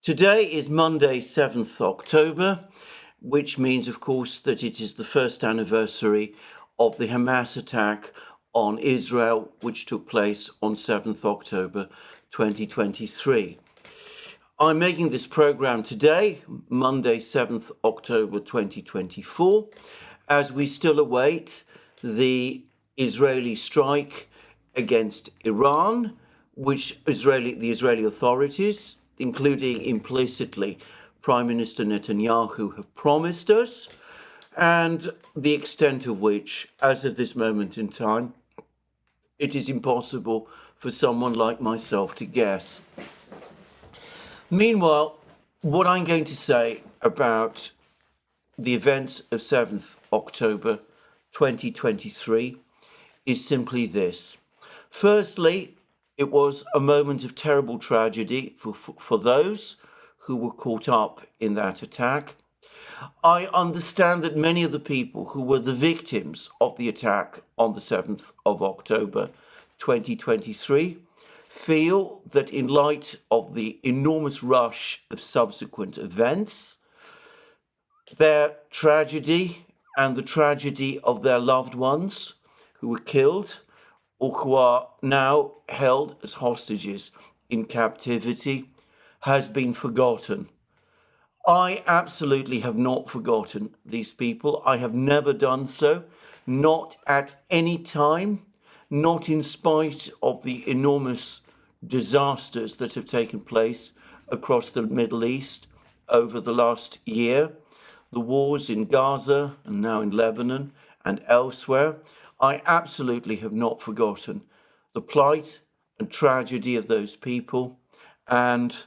Today is Monday, 7th October, which means, of course, that it is the first anniversary of the Hamas attack on Israel, which took place on 7th October 2023. I'm making this program today, Monday, 7th October 2024, as we still await the Israeli strike against Iran, which the Israeli authorities, including implicitly Prime Minister Netanyahu, have promised us, and the extent of which, as of this moment in time, it is impossible for someone like myself to guess. Meanwhile, what I'm going to say about the events of 7th October 2023 is simply this. Firstly, it was a moment of terrible tragedy for those who were caught up in that attack. I understand that many of the people who were the victims of the attack on the 7th of October 2023 feel that in light of the enormous rush of subsequent events, their tragedy and the tragedy of their loved ones who were killed or who are now held as hostages in captivity has been forgotten. I absolutely have not forgotten these people. I have never done so, not at any time, not in spite of the enormous disasters that have taken place across the Middle East over the last year, the wars in Gaza and now in Lebanon and elsewhere. I absolutely have not forgotten the plight and tragedy of those people. And,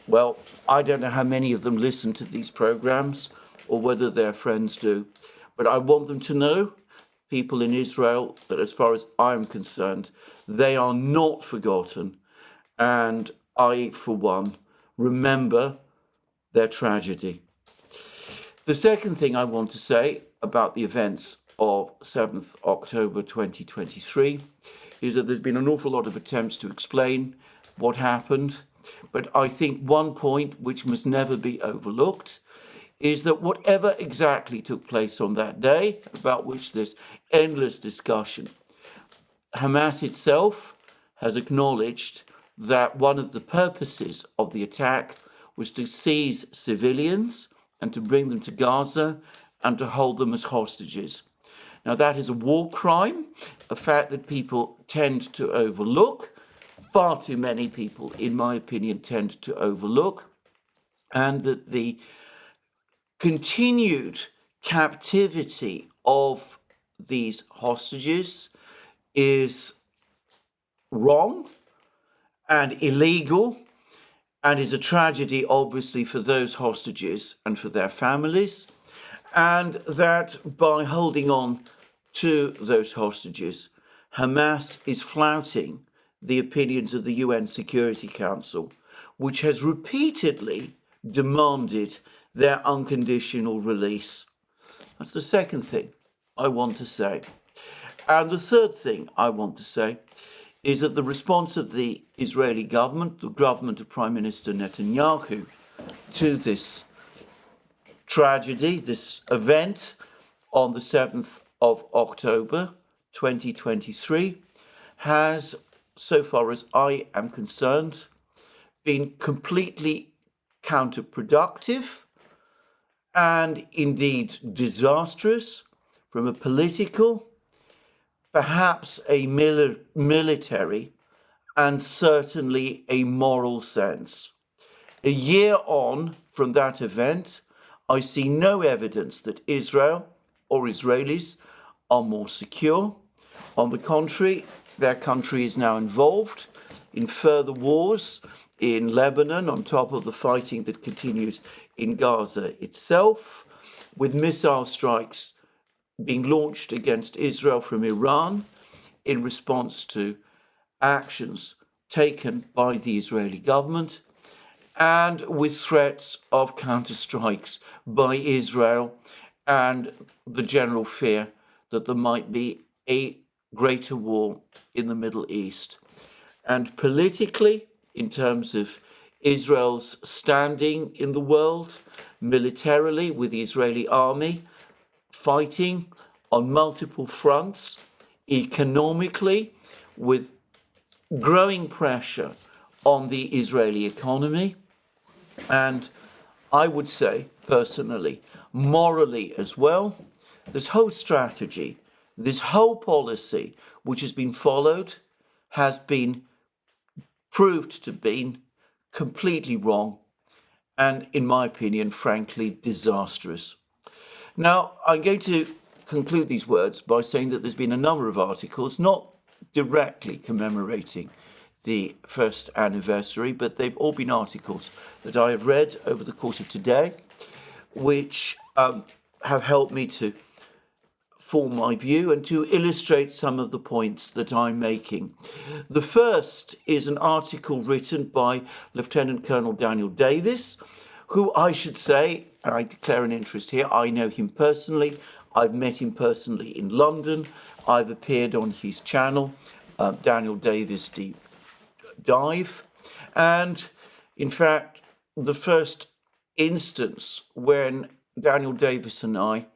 well, I don't know how many of them listen to these programs or whether their friends do, but I want them to know, people in Israel, that as far as I'm concerned, they are not forgotten. And I, for one, remember their tragedy. The second thing I want to say about the events of 7th October 2023 is that there's been an awful lot of attempts to explain what happened. But I think one point which must never be overlooked is that whatever exactly took place on that day, about which there's endless discussion, Hamas itself has acknowledged that one of the purposes of the attack was to seize civilians and to bring them to Gaza and to hold them as hostages. Now, that is a war crime, a fact that people tend to overlook. Far too many people, in my opinion, tend to overlook, and that the continued captivity of these hostages is wrong and illegal and is a tragedy, obviously, for those hostages and for their families, and that by holding on to those hostages, Hamas is flouting the opinions of the UN Security Council, which has repeatedly demanded their unconditional release. That's the second thing I want to say. And the third thing I want to say is that the response of the Israeli government, the government of Prime Minister Netanyahu, to this tragedy, this event on the 7th of October 2023, has, so far as I am concerned, been completely counterproductive and indeed disastrous from a political, perhaps a military, and certainly a moral sense. A year on from that event, I see no evidence that Israel or Israelis are more secure. On the contrary, their country is now involved in further wars in Lebanon, on top of the fighting that continues in Gaza itself, with missile strikes being launched against Israel from Iran in response to actions taken by the Israeli government, and with threats of counterstrikes by Israel and the general fear that there might be a greater war in the Middle East. And politically, in terms of Israel's standing in the world, militarily with the Israeli army, fighting on multiple fronts, economically with growing pressure on the Israeli economy, and I would say, personally, morally as well. This whole strategy, this whole policy which has been followed has been proved to be completely wrong and, in my opinion, frankly, disastrous. Now, I'm going to conclude these words by saying that there's been a number of articles, not directly commemorating the first anniversary, but they've all been articles that I have read over the course of today, which have helped me to form my view and to illustrate some of the points that I'm making. The first is an article written by Lieutenant Colonel Daniel Davis, who I should say, and I declare an interest here, I know him personally. I've met him personally in London. I've appeared on his channel, Daniel Davis Deep Dive. And in fact, the first instance when Daniel Davis and I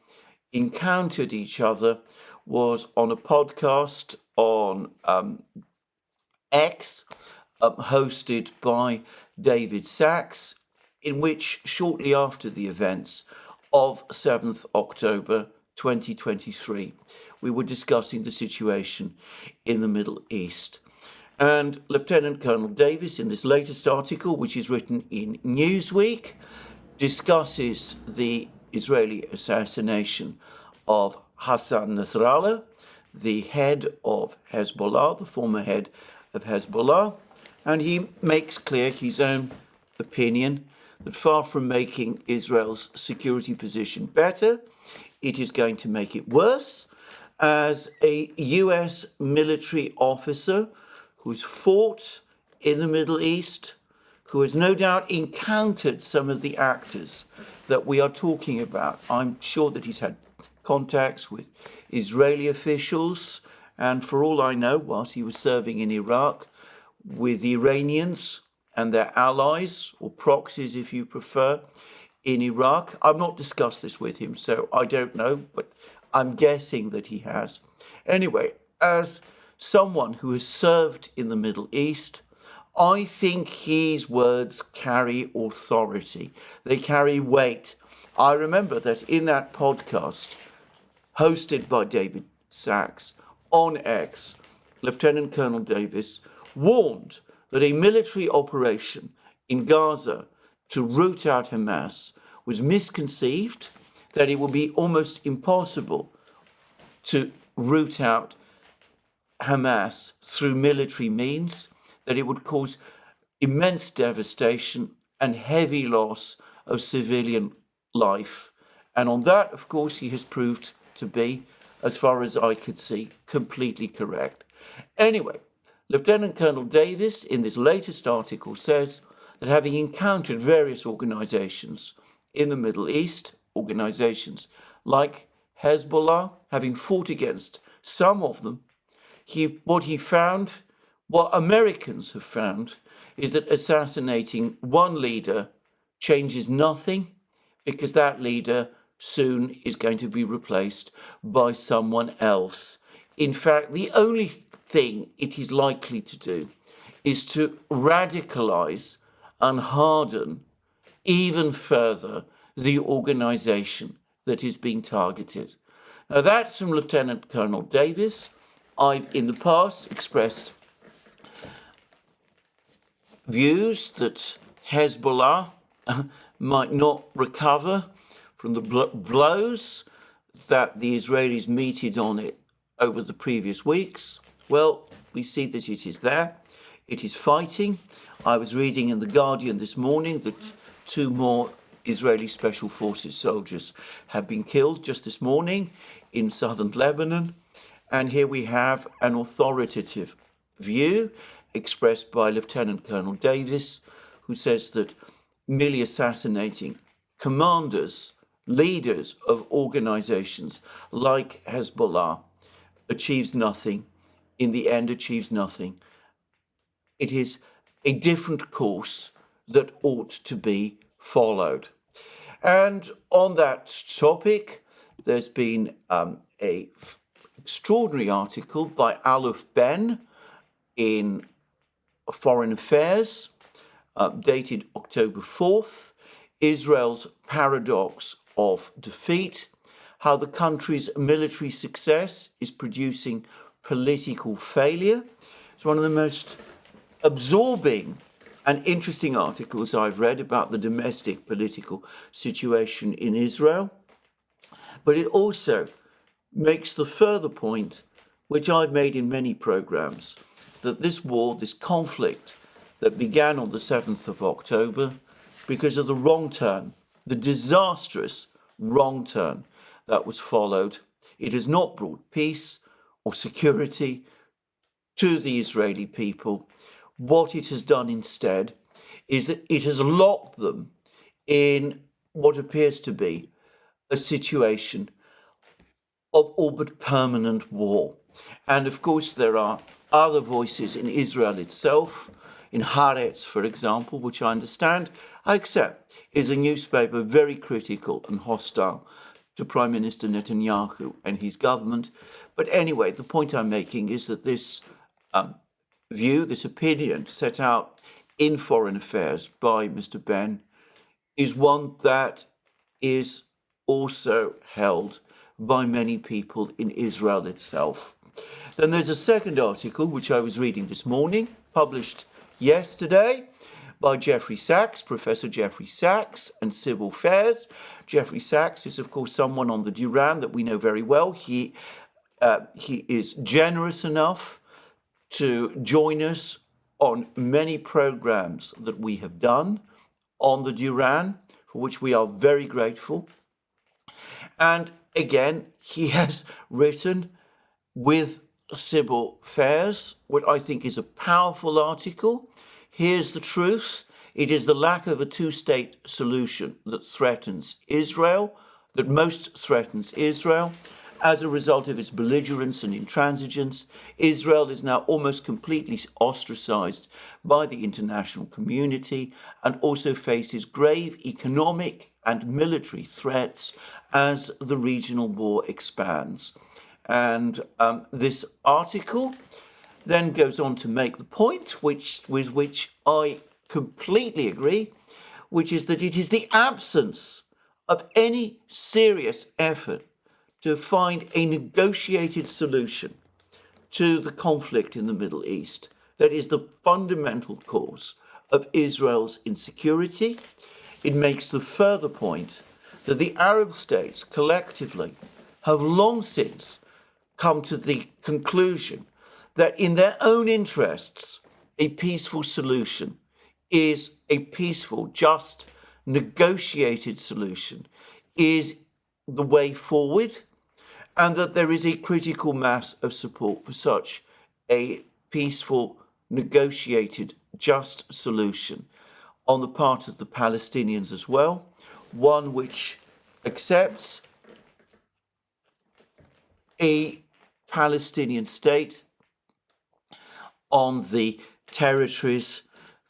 encountered each other was on a podcast on X, hosted by David Sachs, in which shortly after the events of 7th October 2023, we were discussing the situation in the Middle East. And Lieutenant Colonel Davis, in this latest article, which is written in Newsweek, discusses the Israeli assassination of Hassan Nasrallah, the head of Hezbollah, the former head of Hezbollah, and he makes clear his own opinion that far from making Israel's security position better, it is going to make it worse, as a US military officer who's fought in the Middle East, who has no doubt encountered some of the actors that we are talking about. I'm sure that he's had contacts with Israeli officials, and for all I know, whilst he was serving in Iraq, with the Iranians and their allies, or proxies if you prefer, in Iraq. I've not discussed this with him, so I don't know, but I'm guessing that he has. Anyway, as someone who has served in the Middle East, I think his words carry authority. They carry weight. I remember that in that podcast hosted by David Sachs on X, Lieutenant Colonel Davis warned that a military operation in Gaza to root out Hamas was misconceived, that it would be almost impossible to root out Hamas through military means, that it would cause immense devastation and heavy loss of civilian life. And on that, of course, he has proved to be, as far as I could see, completely correct. Anyway, Lieutenant Colonel Davis, in this latest article, says that having encountered various organizations in the Middle East, organizations like Hezbollah, having fought against some of them, what Americans have found, is that assassinating one leader changes nothing, because that leader soon is going to be replaced by someone else. In fact, the only thing it is likely to do is to radicalize and harden even further the organization that is being targeted. Now, that's from Lieutenant Colonel Davis. I've in the past expressed views that Hezbollah might not recover from the blows that the Israelis meted on it over the previous weeks. Well, we see that it is there. It is fighting. I was reading in The Guardian this morning that 2 more Israeli Special Forces soldiers have been killed just this morning in southern Lebanon. And here we have an authoritative view expressed by Lieutenant Colonel Davis, who says that merely assassinating commanders, leaders of organizations like Hezbollah achieves nothing, in the end achieves nothing. It is a different course that ought to be followed. And on that topic, there's been a extraordinary article by Aluf Ben in Foreign Affairs, dated October 4th, Israel's paradox of defeat, how the country's military success is producing political failure. It's one of the most absorbing and interesting articles I've read about the domestic political situation in Israel. But it also makes the further point, which I've made in many programs, that this war, this conflict that began on the 7th of October, because of the wrong turn, the disastrous wrong turn that was followed, it has not brought peace or security to the Israeli people. What it has done instead is that it has locked them in what appears to be a situation of all but permanent war. And of course, there are other voices in Israel itself, in Haaretz, for example, which I understand, I accept, is a newspaper very critical and hostile to Prime Minister Netanyahu and his government. But anyway, the point I'm making is that this view, this opinion set out in Foreign Affairs by Mr. Ben is one that is also held by many people in Israel itself. Then there's a second article, which I was reading this morning, published yesterday by Jeffrey Sachs, Professor Jeffrey Sachs, and Civil Affairs. Jeffrey Sachs is, of course, someone on the Duran that we know very well. He is generous enough to join us on many programs that we have done on the Duran, for which we are very grateful. And again, he has written with Civil Affairs what I think is a powerful article. Here's the truth. It is the lack of a two-state solution that threatens Israel, that most threatens Israel. As a result of its belligerence and intransigence, Israel is now almost completely ostracized by the international community and also faces grave economic and military threats as the regional war expands. And this article then goes on to make the point, with which I completely agree, which is that it is the absence of any serious effort to find a negotiated solution to the conflict in the Middle East that is the fundamental cause of Israel's insecurity. It makes the further point that the Arab states collectively have long since come to the conclusion that in their own interests, a peaceful solution is a peaceful, just, negotiated solution is the way forward, and that there is a critical mass of support for such a peaceful, negotiated, just solution on the part of the Palestinians as well, one which accepts a Palestinian state on the territories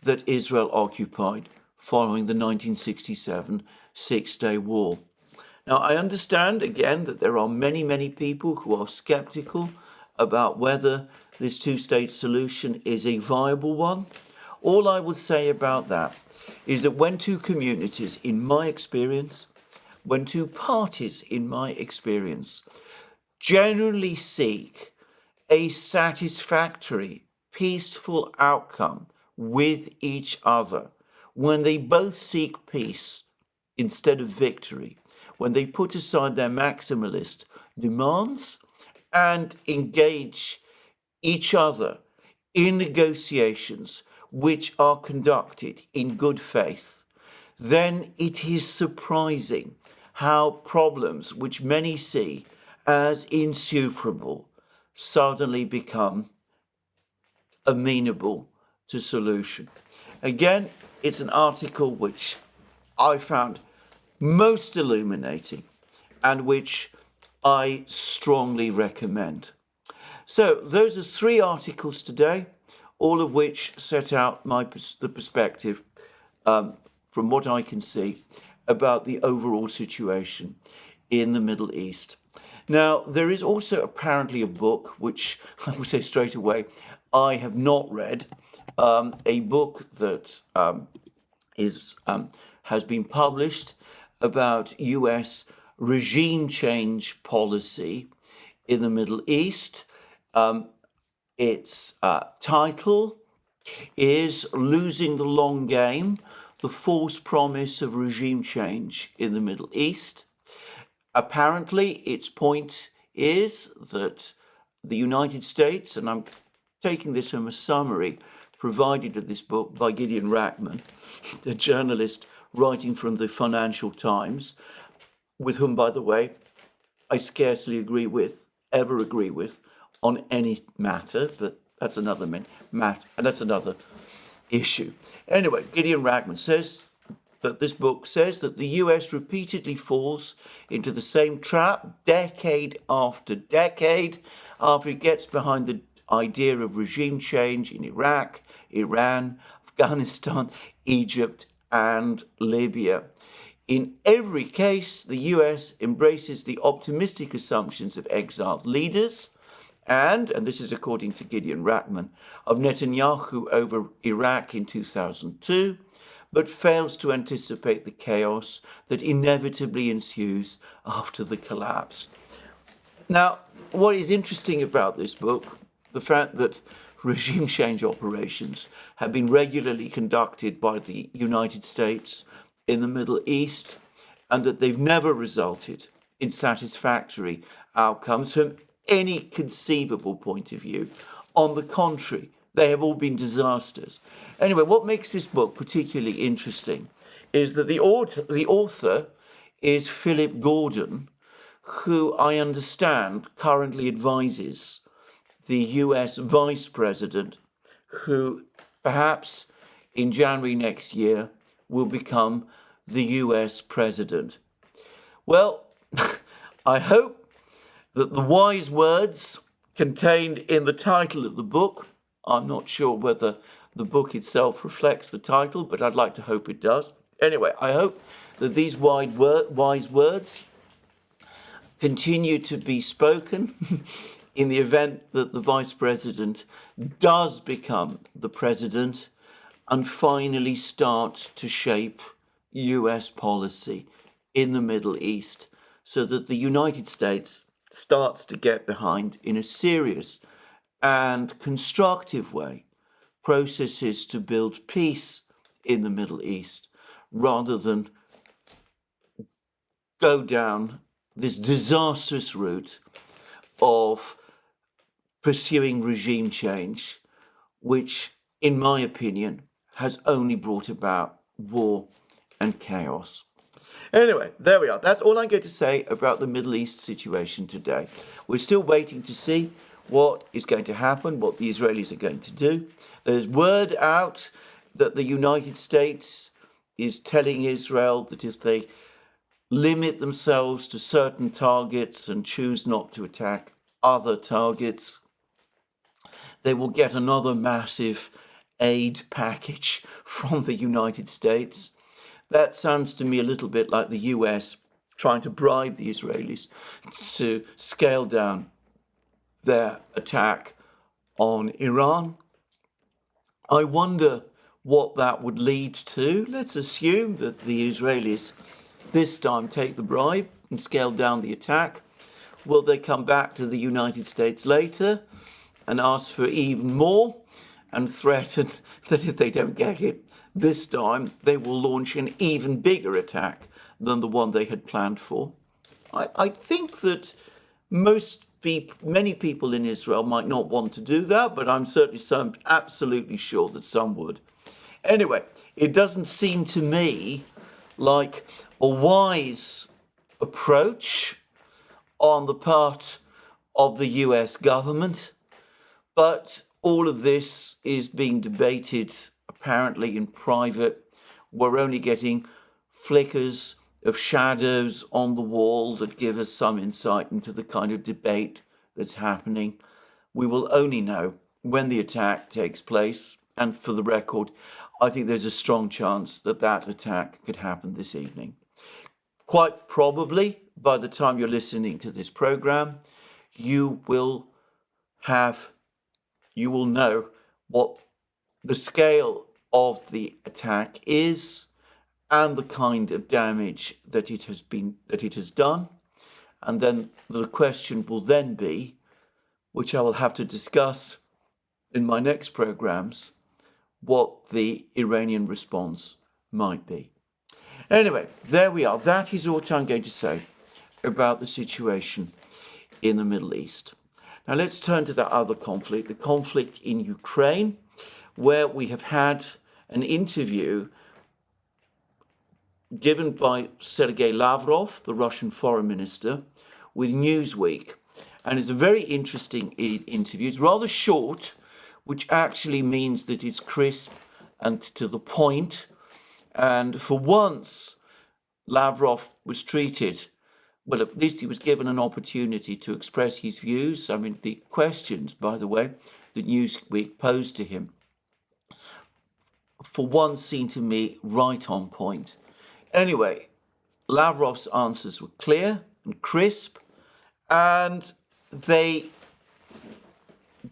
that Israel occupied following the 1967 Six-Day War. Now, I understand, again, that there are many, many people who are skeptical about whether this two-state solution is a viable one. All I will say about that is that when two communities, in my experience, when two parties, in my experience, generally seek a satisfactory, peaceful outcome with each other, when they both seek peace instead of victory, when they put aside their maximalist demands and engage each other in negotiations which are conducted in good faith, then it is surprising how problems which many see as insuperable suddenly become amenable to solution. Again, it's an article which I found most illuminating and which I strongly recommend. So those are three articles today, all of which set out the perspective from what I can see, about the overall situation in the Middle East. Now, there is also apparently a book, which I will say straight away, I have not read, a book that has been published about US regime change policy in the Middle East. Its title is Losing the Long Game, the False Promise of Regime Change in the Middle East. Apparently, its point is that the United States, and I'm taking this from a summary provided of this book by Gideon Rachman, a journalist writing from the Financial Times, with whom, by the way, I scarcely ever agree with, on any matter, but that's another matter, and that's another issue. Anyway, Gideon Rachman says that this book says that the US repeatedly falls into the same trap decade after decade after it gets behind the idea of regime change in Iraq, Iran, Afghanistan, Egypt, and Libya. In every case, the US embraces the optimistic assumptions of exiled leaders and this is according to Gideon Rachman, of Netanyahu over Iraq in 2002, but fails to anticipate the chaos that inevitably ensues after the collapse. Now, what is interesting about this book, the fact that regime change operations have been regularly conducted by the United States in the Middle East, and that they've never resulted in satisfactory outcomes from any conceivable point of view. On the contrary, they have all been disasters. Anyway, what makes this book particularly interesting is that the author is Philip Gordon, who I understand currently advises the US Vice President, who perhaps in January next year will become the US President. Well, I hope that the wise words contained in the title of the book, I'm not sure whether the book itself reflects the title, but I'd like to hope it does. Anyway, I hope that these wise words continue to be spoken in the event that the Vice President does become the President and finally start to shape US policy in the Middle East so that the United States starts to get behind, in a serious and constructive way, processes to build peace in the Middle East rather than go down this disastrous route of pursuing regime change, which, in my opinion, has only brought about war and chaos. Anyway, there we are. That's all I'm going to say about the Middle East situation today. We're still waiting to see what is going to happen, what the Israelis are going to do. There's word out that the United States is telling Israel that if they limit themselves to certain targets and choose not to attack other targets, they will get another massive aid package from the United States. That sounds to me a little bit like the US trying to bribe the Israelis to scale down their attack on Iran. I wonder what that would lead to. Let's assume that the Israelis this time take the bribe and scale down the attack. Will they come back to the United States later and ask for even more and threaten that if they don't get it this time, they will launch an even bigger attack than the one they had planned for? I think that many people in Israel might not want to do that, but I'm certainly absolutely sure that some would. Anyway, it doesn't seem to me like a wise approach on the part of the US government, but all of this is being debated apparently in private. We're only getting flickers of shadows on the wall that give us some insight into the kind of debate that's happening. We will only know when the attack takes place. And for the record, I think there's a strong chance that that attack could happen this evening. Quite probably, by the time you're listening to this program, you will know what the scale of the attack is and the kind of damage that it has done. And then the question will then be, which I will have to discuss in my next programs, what the Iranian response might be. Anyway, there we are. That is what I'm going to say about the situation in the Middle East. Now let's turn to the other conflict, the conflict in Ukraine, where we have had an interview given by Sergei Lavrov, the Russian foreign minister, with Newsweek. And it's a very interesting interview. It's rather short, which actually means that it's crisp and to the point. And for once, Lavrov was treated, well, at least he was given an opportunity to express his views. I mean, the questions, by the way, that Newsweek posed to him, for once seemed to me right on point. Anyway, Lavrov's answers were clear and crisp, and they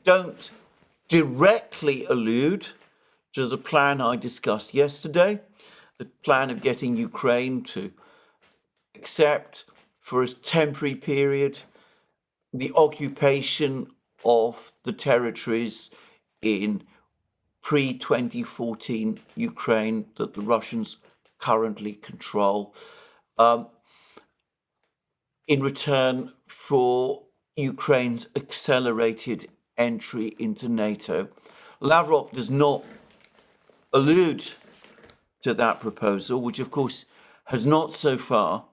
don't directly allude to the plan I discussed yesterday, the plan of getting Ukraine to accept for a temporary period the occupation of the territories in pre-2014 Ukraine that the Russians currently control, in return for Ukraine's accelerated entry into NATO. Lavrov does not allude to that proposal, which of course has not so far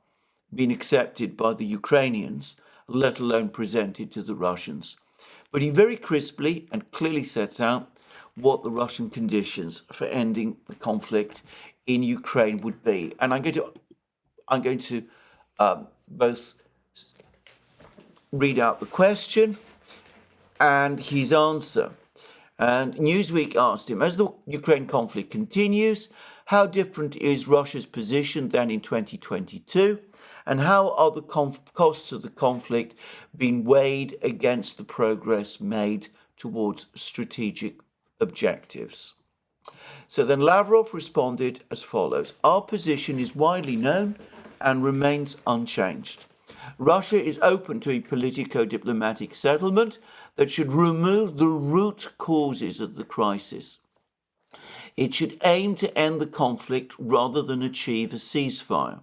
been accepted by the Ukrainians, let alone presented to the Russians. But he very crisply and clearly sets out what the Russian conditions for ending the conflict in Ukraine would be. And I'm going to both read out the question and his answer. And Newsweek asked him, as the Ukraine conflict continues, how different is Russia's position than in 2022? And how are the costs of the conflict being weighed against the progress made towards strategic objectives? So then Lavrov responded as follows: our position is widely known and remains unchanged. Russia is open to a politico-diplomatic settlement that should remove the root causes of the crisis. It should aim to end the conflict rather than achieve a ceasefire.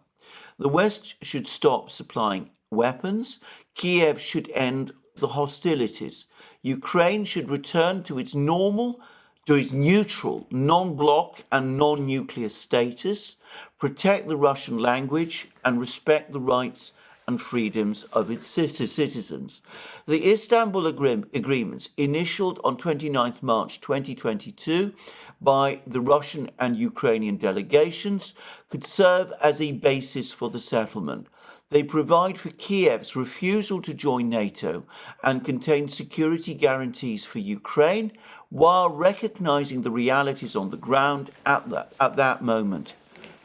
The West should stop supplying weapons. Kiev should end the hostilities. Ukraine should return to its neutral, non-bloc and non-nuclear status, protect the Russian language and respect the rights and freedoms of its citizens. The Istanbul agreements, initialed on 29th March 2022 by the Russian and Ukrainian delegations, could serve as a basis for the settlement. They provide for Kiev's refusal to join NATO and contain security guarantees for Ukraine while recognizing the realities on the ground at that moment.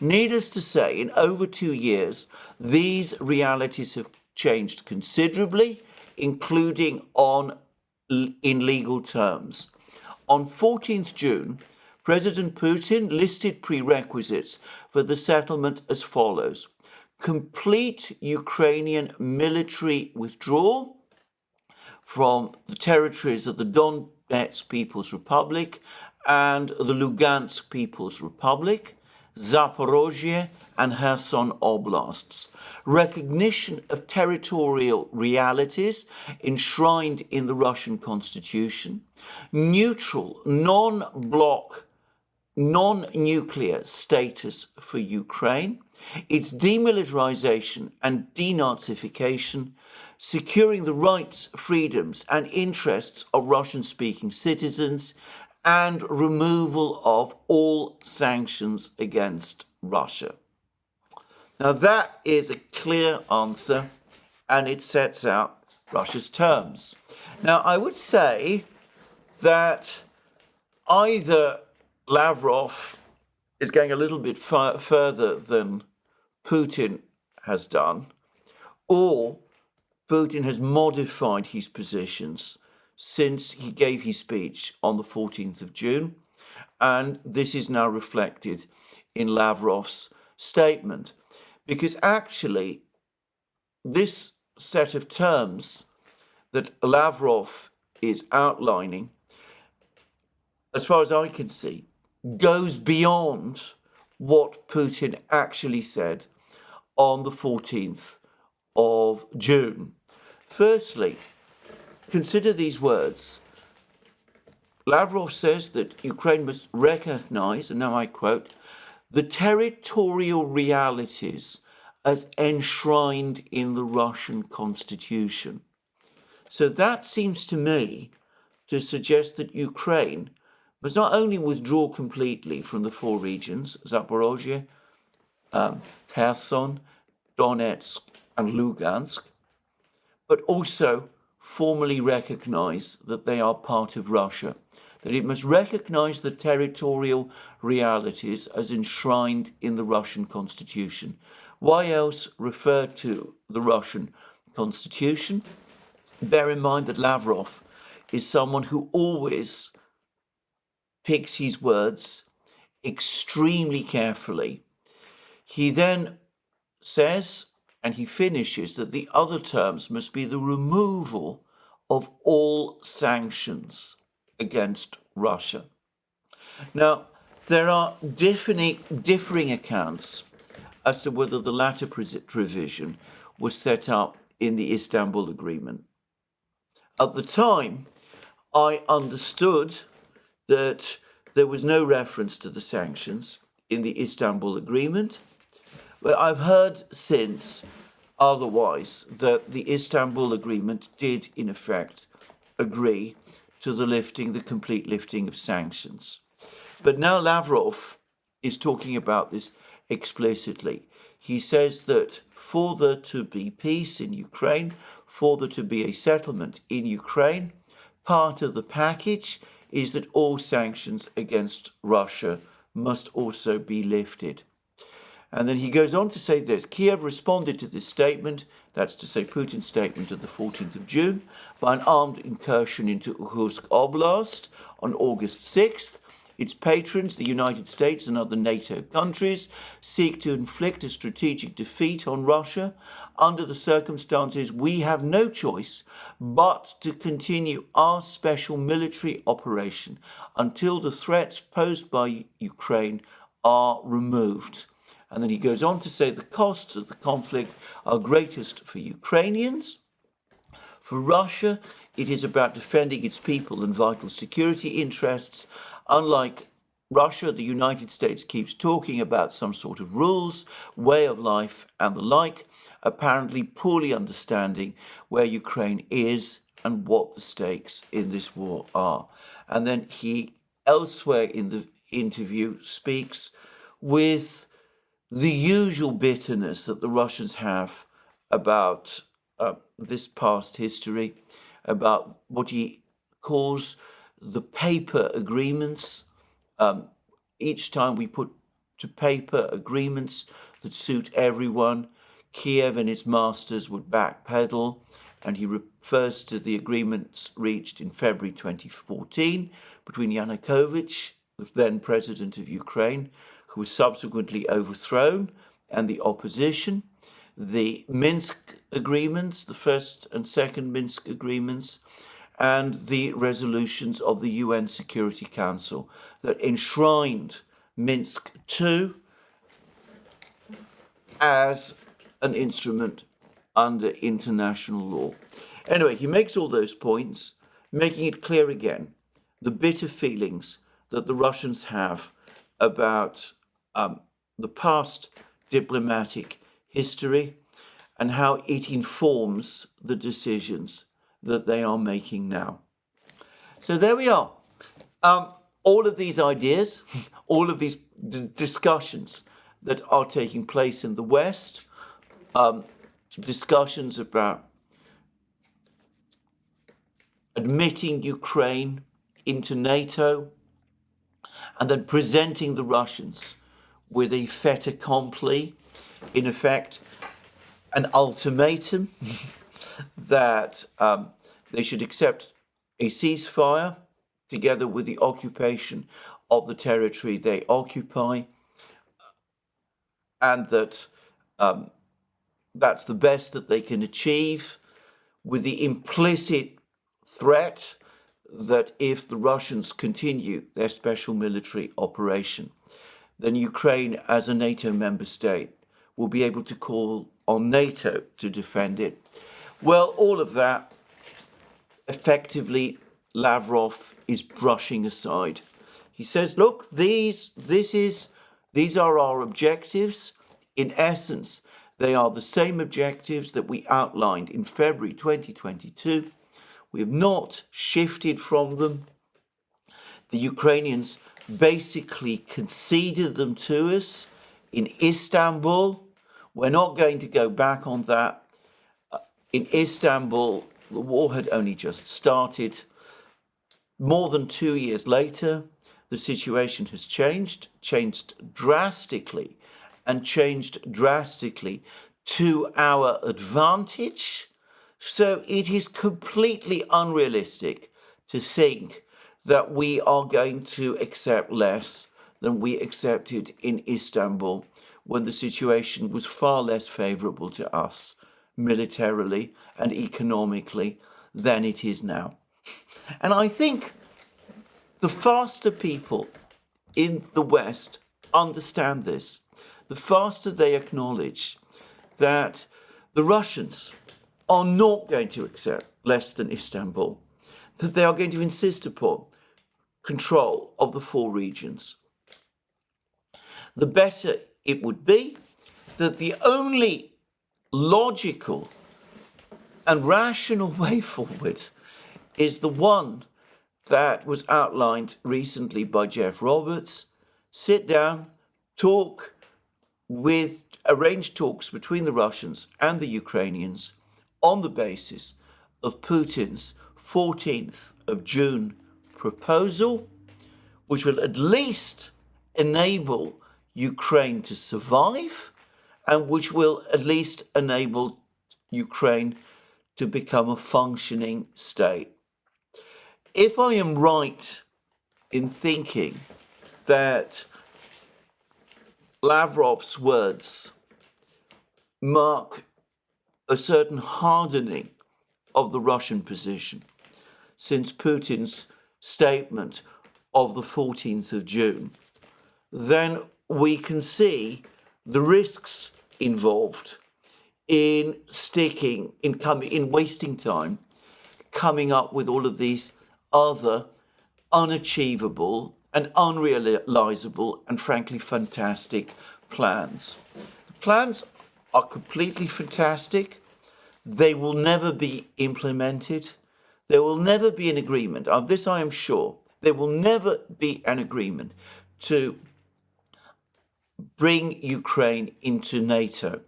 Needless to say, in over 2 years, these realities have changed considerably, including in legal terms. On 14th June, President Putin listed prerequisites for the settlement as follows: complete Ukrainian military withdrawal from the territories of the Donetsk People's Republic and the Lugansk People's Republic, Zaporozhye and Kherson Oblasts, recognition of territorial realities enshrined in the Russian Constitution, neutral, non-bloc, non-nuclear status for Ukraine, its demilitarization and denazification, securing the rights, freedoms and interests of Russian-speaking citizens, and removal of all sanctions against Russia. Now that is a clear answer, and it sets out Russia's terms. Now I would say that either Lavrov is going a little bit further than Putin has done, or Putin has modified his positions since he gave his speech on the 14th of June, and this is now reflected in Lavrov's statement. Because actually, this set of terms that Lavrov is outlining, as far as I can see, goes beyond what Putin actually said on the 14th of June. Firstly, consider these words. Lavrov says that Ukraine must recognize, and now I quote, the territorial realities as enshrined in the Russian constitution. So that seems to me to suggest that Ukraine must not only withdraw completely from the four regions, Zaporozhye, Kherson, Donetsk, and Lugansk, but also formally recognize that they are part of Russia, that it must recognize the territorial realities as enshrined in the Russian constitution. Why else refer to the Russian constitution? Bear in mind that Lavrov is someone who always picks his words extremely carefully. He then says, and he finishes, that the other terms must be the removal of all sanctions against Russia. Now, there are differing accounts as to whether the latter provision was set up in the Istanbul Agreement. At the time, I understood that there was no reference to the sanctions in the Istanbul Agreement, but I've heard since otherwise, that the Istanbul Agreement did in effect agree to the complete lifting of sanctions. But now Lavrov is talking about this explicitly. He says that for there to be peace in Ukraine, for there to be a settlement in Ukraine, part of the package is that all sanctions against Russia must also be lifted. And then he goes on to say this: Kiev responded to this statement, that's to say Putin's statement of the 14th of June, by an armed incursion into Ukr Oblast on August 6th. Its patrons, the United States and other NATO countries, seek to inflict a strategic defeat on Russia. Under the circumstances, we have no choice but to continue our special military operation until the threats posed by Ukraine are removed. And then he goes on to say the costs of the conflict are greatest for Ukrainians. For Russia, it is about defending its people and vital security interests. Unlike Russia, the United States keeps talking about some sort of rules, way of life, and the like, apparently poorly understanding where Ukraine is and what the stakes in this war are. And then he, elsewhere in the interview, speaks with the usual bitterness that the Russians have about this past history, about what he calls the paper agreements. Each time we put to paper agreements that suit everyone, Kiev and its masters would backpedal, and he refers to the agreements reached in February 2014 between Yanukovych, the then president of Ukraine, who was subsequently overthrown, and the opposition, the Minsk agreements, the first and second Minsk agreements, and the resolutions of the UN Security Council that enshrined Minsk II as an instrument under international law. Anyway, he makes all those points, making it clear again the bitter feelings that the Russians have about the past diplomatic history and how it informs the decisions that they are making now. So there we are. All of these ideas, all of these discussions that are taking place in the West, discussions about admitting Ukraine into NATO and then presenting the Russians with a fait accompli, in effect, an ultimatum that they should accept a ceasefire together with the occupation of the territory they occupy, and that that's the best that they can achieve, with the implicit threat that if the Russians continue their special military operation, then Ukraine, as a NATO member state, will be able to call on NATO to defend it. Well, all of that, effectively, Lavrov is brushing aside. He says, look, these are our objectives. In essence, they are the same objectives that we outlined in February 2022. We have not shifted from them. The Ukrainians basically conceded them to us in Istanbul. We're not going to go back on that. In Istanbul, the war had only just started. More than 2 years later, the situation has changed drastically, and changed drastically to our advantage. So it is completely unrealistic to think that we are going to accept less than we accepted in Istanbul, when the situation was far less favorable to us militarily and economically than it is now. And I think the faster people in the West understand this, the faster they acknowledge that the Russians are not going to accept less than Istanbul, that they are going to insist upon control of the 4 regions, the better it would be, that the only logical and rational way forward is the one that was outlined recently by Jeff Roberts. Sit down, arrange talks between the Russians and the Ukrainians on the basis of Putin's 14th of June proposal, which will at least enable Ukraine to survive, and which will at least enable Ukraine to become a functioning state. If I am right in thinking that Lavrov's words mark a certain hardening of the Russian position since Putin's statement of the 14th of June, then we can see the risks involved in wasting time, coming up with all of these other unachievable and unrealizable and frankly fantastic plans. The plans are completely fantastic. They will never be implemented. There will never be an agreement. Of this I am sure. There will never be an agreement to bring Ukraine into NATO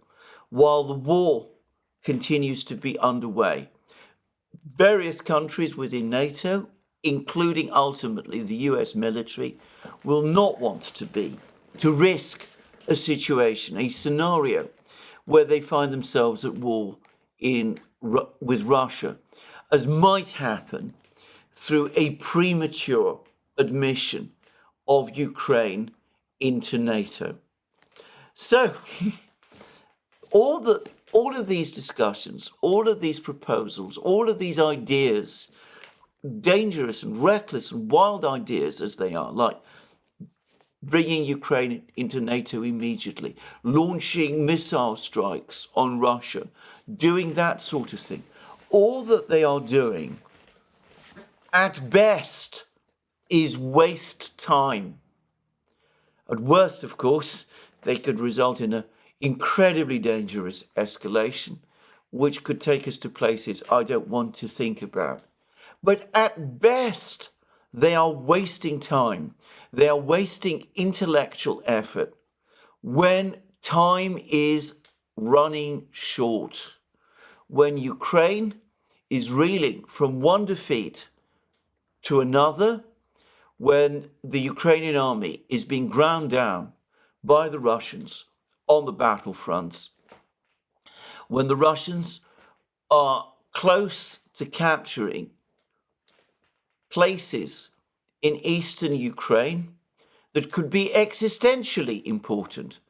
while the war continues to be underway. Various countries within NATO, including ultimately the US military, will not want to risk a situation, a scenario where they find themselves at war with Russia, as might happen through a premature admission of Ukraine into NATO. So all of these discussions, all of these proposals, all of these ideas, dangerous and reckless and wild ideas as they are, like bringing Ukraine into NATO immediately, launching missile strikes on Russia, doing that sort of thing, all that they are doing at best is waste time. At worst, of course, they could result in an incredibly dangerous escalation, which could take us to places I don't want to think about. But at best, they are wasting time. They are wasting intellectual effort when time is running short, when Ukraine is reeling from one defeat to another, when the Ukrainian army is being ground down by the Russians on the battlefronts, when the Russians are close to capturing places in eastern Ukraine that could be existentially important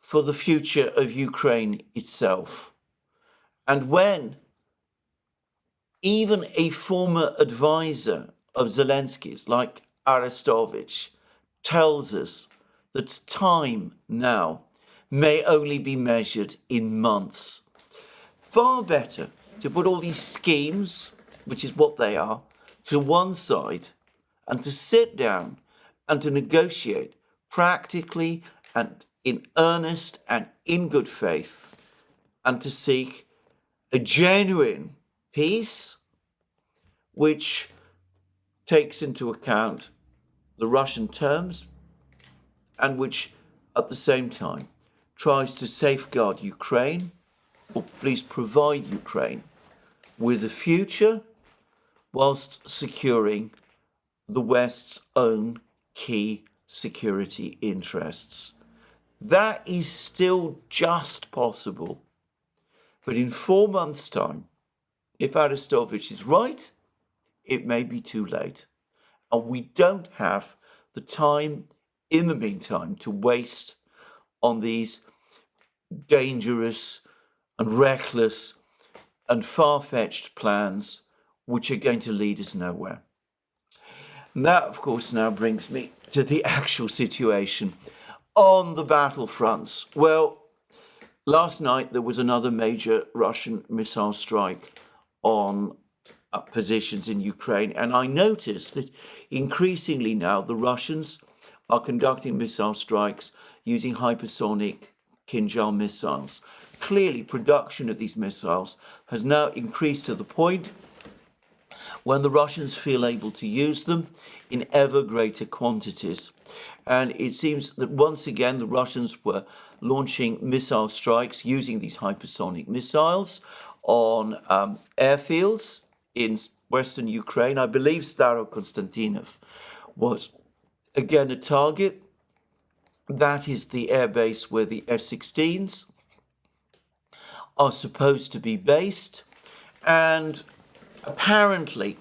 for the future of Ukraine itself. And when even a former advisor of Zelensky's, like Arestovich, tells us that time now may only be measured in months. Far better to put all these schemes, which is what they are, to one side and to sit down and to negotiate practically and in earnest and in good faith, and to seek a genuine peace which takes into account the Russian terms and which at the same time tries to safeguard Ukraine, or please provide Ukraine with a future whilst securing the West's own key security interests. That is still just possible. But in 4 months' time, if Arestovich is right, it may be too late. And we don't have the time in the meantime to waste on these dangerous and reckless and far-fetched plans which are going to lead us nowhere. And that, of course, now brings me to the actual situation on the battlefronts. Well, last night there was another major Russian missile strike on positions in Ukraine, and I noticed that increasingly now the Russians are conducting missile strikes using hypersonic Kinjal missiles. Clearly, production of these missiles has now increased to the point when the Russians feel able to use them in ever greater quantities. And it seems that once again the Russians were launching missile strikes using these hypersonic missiles on airfields in western Ukraine. I believe Starokonstantinov was again a target. That is the airbase where the F-16s are supposed to be based. And apparently,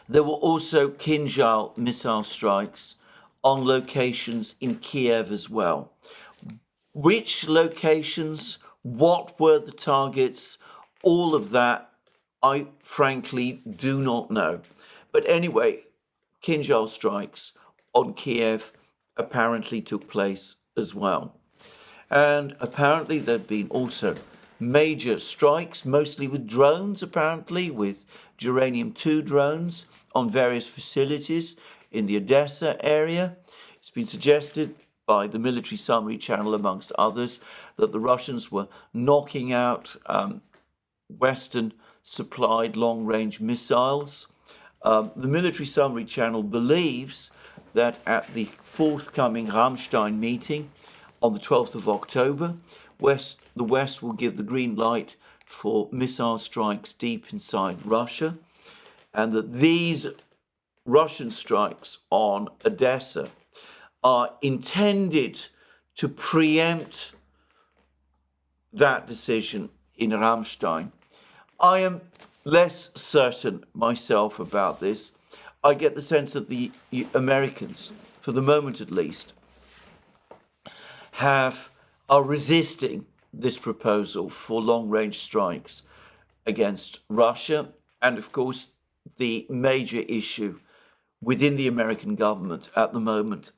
there were also Kinjal missile strikes on locations in Kiev as well. Which locations, what were the targets, all of that, I frankly do not know. But anyway, Kinjal strikes on Kiev apparently took place as well. And apparently there have been also major strikes, mostly with drones, apparently, with Uranium-2 drones on various facilities in the Odessa area. It's been suggested by the military summary channel, amongst others, that the Russians were knocking out Western-supplied long-range missiles. The military summary channel believes that at the forthcoming Ramstein meeting on the 12th of October, the West will give the green light for missile strikes deep inside Russia, and that these Russian strikes on Odessa are intended to preempt that decision in Ramstein. I am less certain myself about this. I get the sense that the Americans, for the moment at least, are resisting this proposal for long-range strikes against Russia. And of course, the major issue within the American government at the moment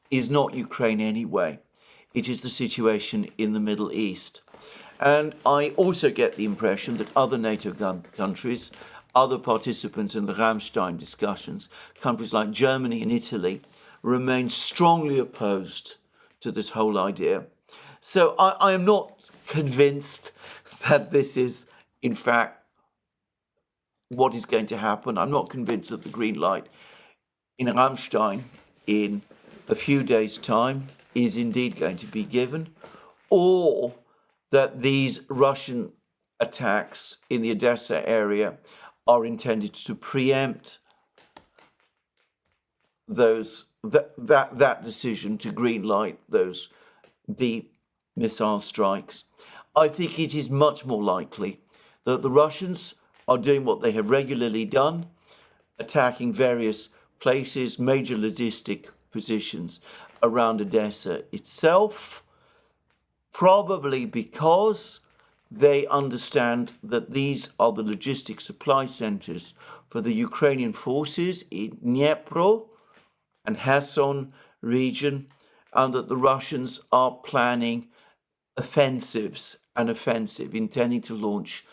is not Ukraine anyway. It is the situation in the Middle East. And I also get the impression that other NATO countries, other participants in the Ramstein discussions, countries like Germany and Italy, remain strongly opposed to this whole idea. So I am not convinced that this is, in fact, what is going to happen. I'm not convinced that the green light in Ramstein in a few days' time is indeed going to be given, or that these Russian attacks in the Odessa area are intended to preempt that decision to greenlight those deep missile strikes. I think it is much more likely that the Russians are doing what they have regularly done, attacking various places, major logistic positions around Odessa itself, probably because they understand that these are the logistic supply centers for the Ukrainian forces in Dnipro and Kherson region, and that the Russians are planning offensives, intending to launch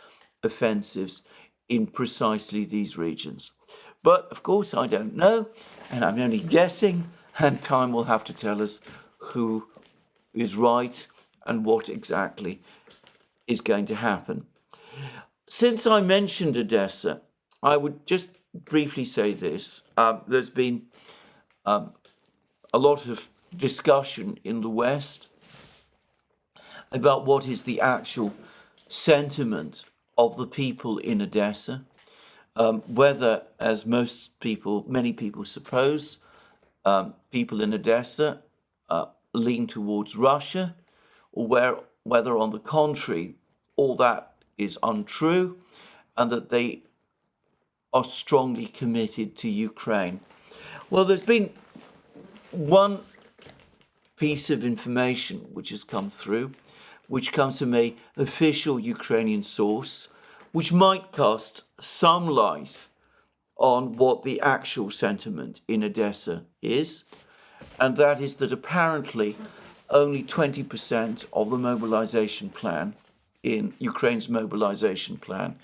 offensives in precisely these regions. But of course, I don't know, and I'm only guessing, and time will have to tell us who is right and what exactly is going to happen. Since I mentioned Odessa, I would just briefly say this. There's been a lot of discussion in the West about what is the actual sentiment of the people in Odessa, whether, as many people suppose, people in Odessa lean towards Russia, or whether, on the contrary, all that is untrue, and that they are strongly committed to Ukraine. Well, there's been one piece of information which has come through, which comes from an official Ukrainian source, which might cast some light on what the actual sentiment in Odessa is, and that is that apparently only 20% of the mobilization plan in Ukraine's mobilization plan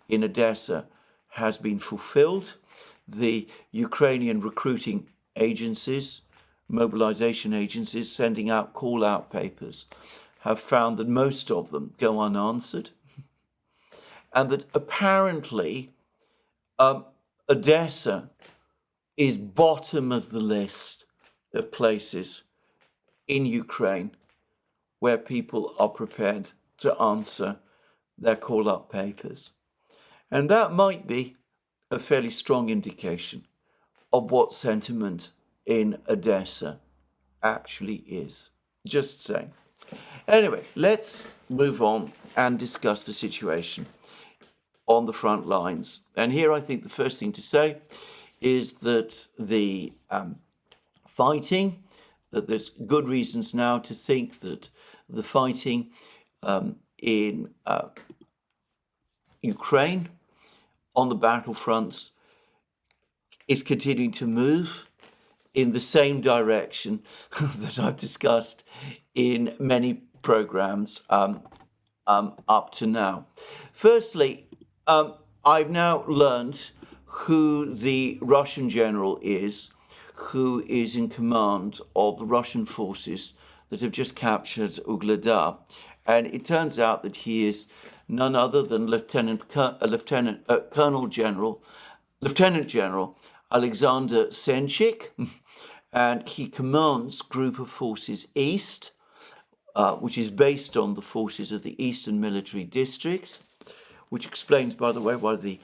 in Odessa has been fulfilled. The Ukrainian recruiting agencies, mobilization agencies sending out call-out papers have found that most of them go unanswered, and that apparently Odessa is bottom of the list of places in Ukraine where people are prepared to answer their call-up papers. And that might be a fairly strong indication of what sentiment in Odessa actually is. Just saying. Anyway, let's move on and discuss the situation on the front lines. And here I think the first thing to say is that the fighting, that there's good reasons now to think that the fighting in Ukraine on the battlefronts is continuing to move in the same direction that I've discussed in many programs up to now. Firstly, I've now learned who the Russian general is, who is in command of the Russian forces that have just captured Ugledar. And it turns out that he is none other than Lieutenant General Alexander Senchik, and he commands Group of Forces East, which is based on the forces of the Eastern Military District, which explains, by the way, why the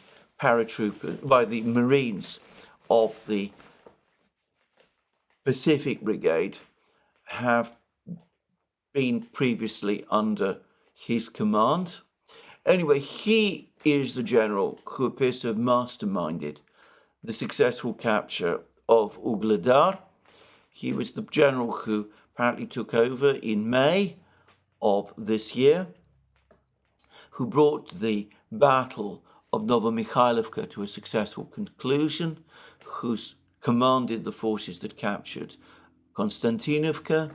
Marines of the Pacific Brigade have been previously under his command. Anyway, he is the general who appears to have masterminded the successful capture of Ugledar. He was the general who apparently took over in May of this year, who brought the Battle of Novomikhailivka to a successful conclusion, who's commanded the forces that captured Konstantinovka,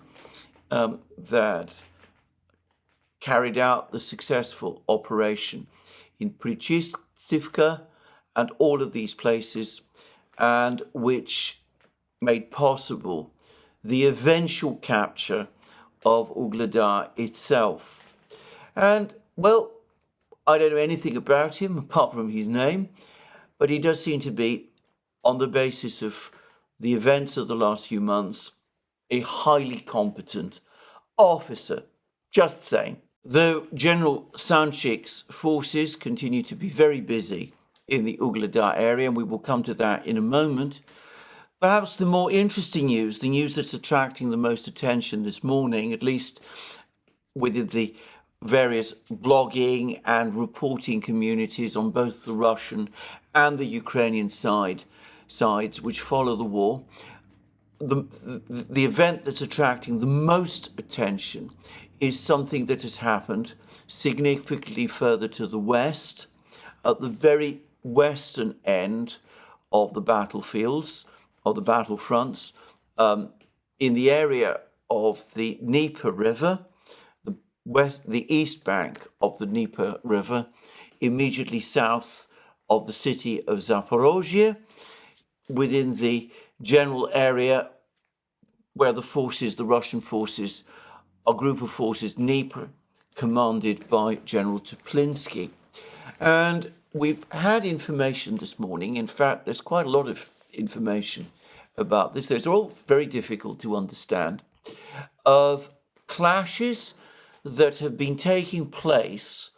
that carried out the successful operation in Prichistivka and all of these places, and which made possible the eventual capture of Ugledar itself. And, well, I don't know anything about him apart from his name, but he does seem to be, on the basis of the events of the last few months, a highly competent officer. Just saying. Though General Sanchik's forces continue to be very busy in the Ugledar area, and we will come to that in a moment, Perhaps the more interesting news, the news that's attracting the most attention this morning, at least within the various blogging and reporting communities on both the Russian and the Ukrainian sides which follow the war, the event that's attracting the most attention is something that has happened significantly further to the west, at the very western end of the battlefields, of the battlefronts, in the area of the Dnieper River, the east bank of the Dnieper River, immediately south of the city of Zaporozhye, within the general area where the Russian forces, a group of forces, Dnieper, commanded by General Teplinsky. And we've had information this morning. In fact, there's quite a lot of information about this. Those are all very difficult to understand, of clashes that have been taking place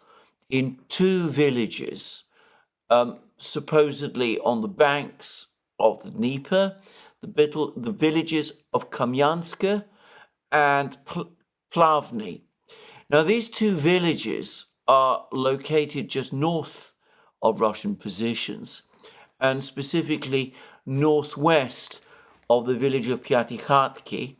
in two villages, supposedly on the banks of the Dnieper, the villages of Kamyanska and Plavny. Now, these two villages are located just north of Russian positions, and specifically northwest of the village of Pyatikhatki.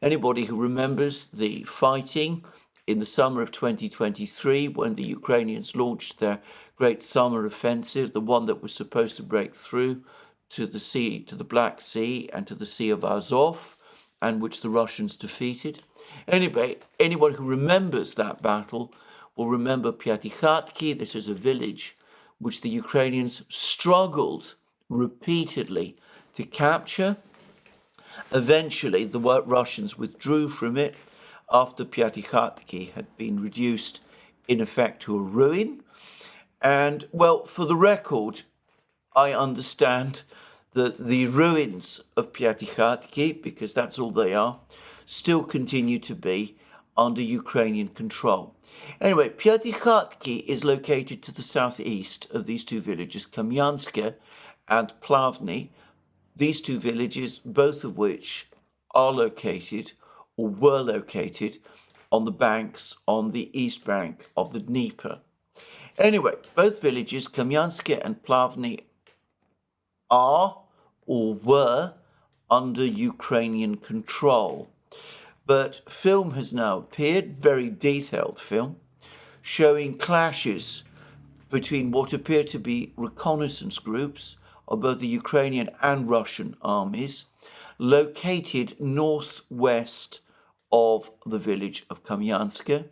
Anybody who remembers the fighting in the summer of 2023, when the Ukrainians launched their great summer offensive, the one that was supposed to break through to the sea, to the Black Sea and to the Sea of Azov, and which the Russians defeated. Anyway, anyone who remembers that battle will remember Pyatikhatki. This is a village which the Ukrainians struggled repeatedly to capture. Eventually, the Russians withdrew from it after Pyatikhatki had been reduced, in effect, to a ruin. And, well, for the record, I understand that the ruins of Pyatikhatki, because that's all they are, still continue to be under Ukrainian control. Anyway, Pyatikhatki is located to the southeast of these two villages, Kamyanska and Plavny. These two villages, both of which are located or were located on the banks, on the east bank of the Dnieper. Anyway, both villages, Kamyanska and Plavny, are or were under Ukrainian control. But film has now appeared, very detailed film, showing clashes between what appear to be reconnaissance groups of both the Ukrainian and Russian armies, located northwest of the village of Kamyanska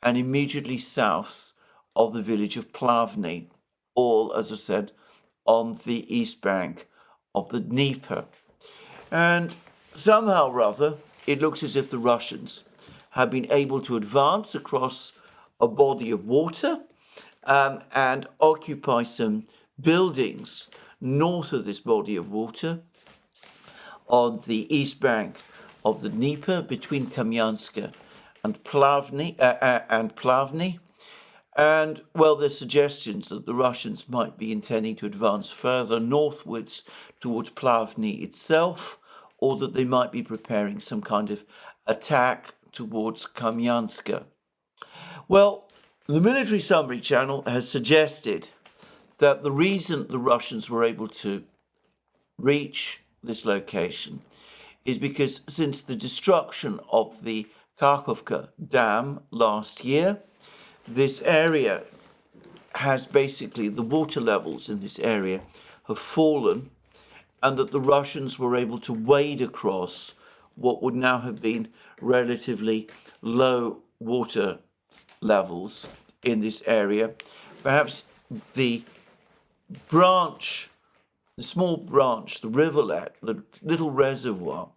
and immediately south of the village of Plavny, all, as I said, on the east bank of the Dnieper. And somehow or other, it looks as if the Russians have been able to advance across a body of water and occupy some buildings north of this body of water on the east bank of the Dnieper between Kamyanska and Plavny. And, well, there's suggestions that the Russians might be intending to advance further northwards towards Plavny itself, or that they might be preparing some kind of attack towards Kamyanska. Well, the Military Summary Channel has suggested that the reason the Russians were able to reach this location is because since the destruction of the Kakhovka Dam last year, this area has basically, the water levels in this area have fallen, and that the Russians were able to wade across what would now have been relatively low water levels in this area. Perhaps the small branch, the rivulet, the little reservoir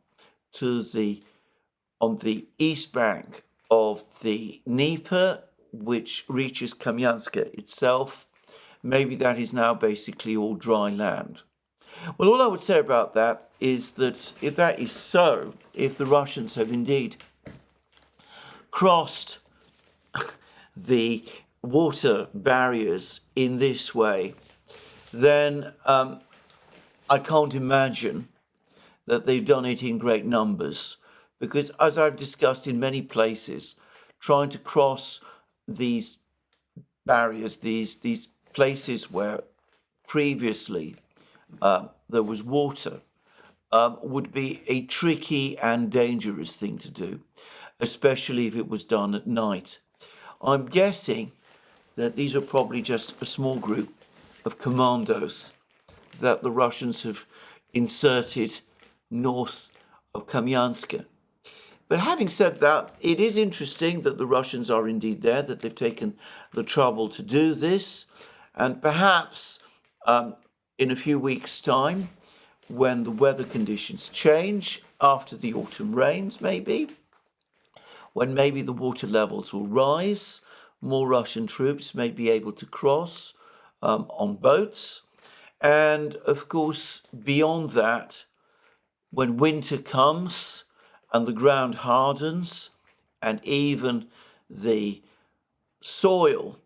on the east bank of the Dnieper, which reaches Kamyanska itself, maybe that is now basically all dry land. Well, all I would say about that is that if that is so, if the Russians have indeed crossed the water barriers in this way, then I can't imagine that they've done it in great numbers, because as I've discussed in many places, trying to cross these barriers, these places where previously there was water, would be a tricky and dangerous thing to do, especially if it was done at night. I'm guessing that these are probably just a small group of commandos that the Russians have inserted north of Kamyansk. But having said that, it is interesting that the Russians are indeed there, that they've taken the trouble to do this, and perhaps in a few weeks' time, when the weather conditions change, after the autumn rains maybe, when maybe the water levels will rise, more Russian troops may be able to cross on boats. And of course, beyond that, when winter comes and the ground hardens and even the soil,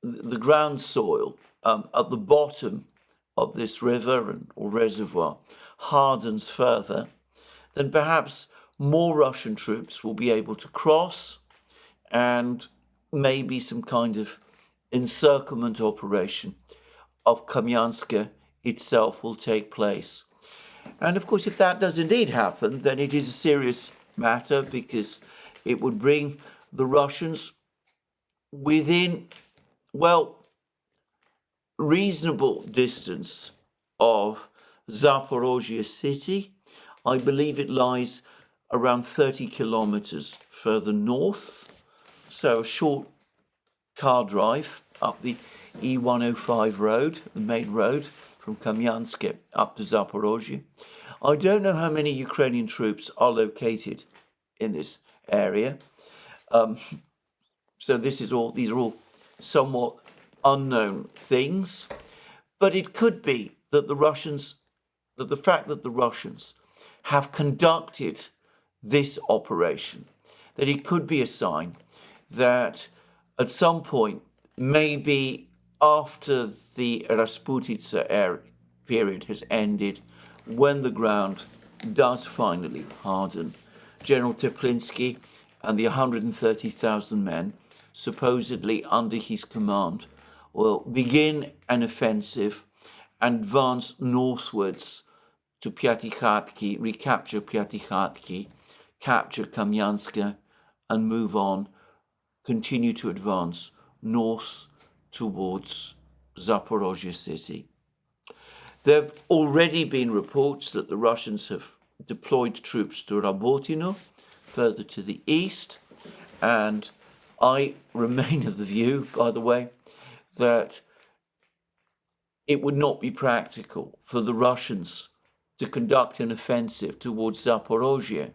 the ground soil at the bottom of this river or reservoir hardens further, then perhaps more Russian troops will be able to cross, and maybe some kind of encirclement operation of Kamyansk itself will take place. And of course, if that does indeed happen, then it is a serious matter, because it would bring the Russians within, well, reasonable distance of Zaporozhye city. I believe it lies around 30 kilometers further north, so a short car drive up the E105 road, the main road from Kamyansk up to Zaporozhye. I don't know how many Ukrainian troops are located in this area. So these are all somewhat unknown things, but it could be that the fact that the Russians have conducted this operation, that it could be a sign that at some point, maybe after the Rasputitsa period has ended, when the ground does finally harden, General Teplinsky and the 130,000 men supposedly under his command will begin an offensive and advance northwards to Piatikhatki, recapture Piatikhatki, capture Kamyansk, and move on, continue to advance north towards Zaporozhye city. There have already been reports that the Russians have deployed troops to Rabotino, further to the east, and I remain of the view, by the way, that it would not be practical for the Russians to conduct an offensive towards Zaporozhye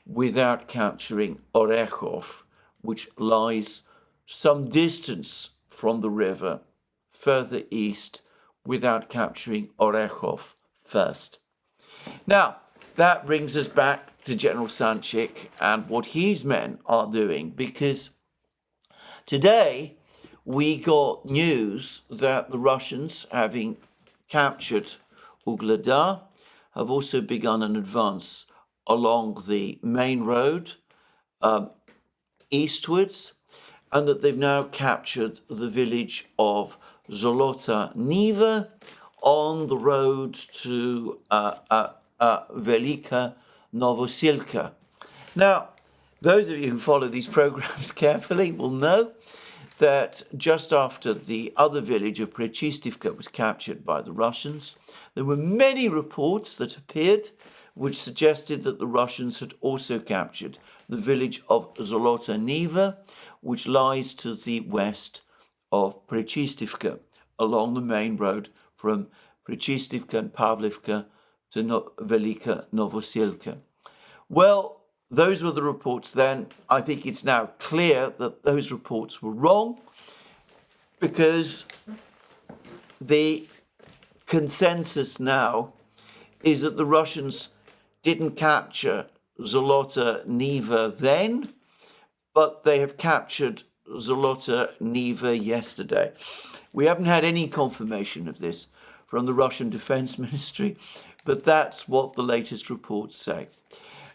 without capturing Orekhov, which lies some distance from the river further east, without capturing Orekhov first. Now, that brings us back to General Sanchik and what his men are doing, because today we got news that the Russians, having captured Ukr, have also begun an advance along the main road eastwards, and that they've now captured the village of Zolota Niva on the road to Velika Novosilka. Now, those of you who follow these programs carefully will know that just after the other village of Prechystivka was captured by the Russians, there were many reports that appeared which suggested that the Russians had also captured the village of Zolota Niva, which lies to the west of Prechystivka, along the main road from Prechystivka and Pavlivka to Velika Novosilka. Well, those were the reports then. I think it's now clear that those reports were wrong, because the consensus now is that the Russians didn't capture Zolota Niva then, but they have captured Zolota Niva yesterday. We haven't had any confirmation of this from the Russian Defense Ministry, but that's what the latest reports say.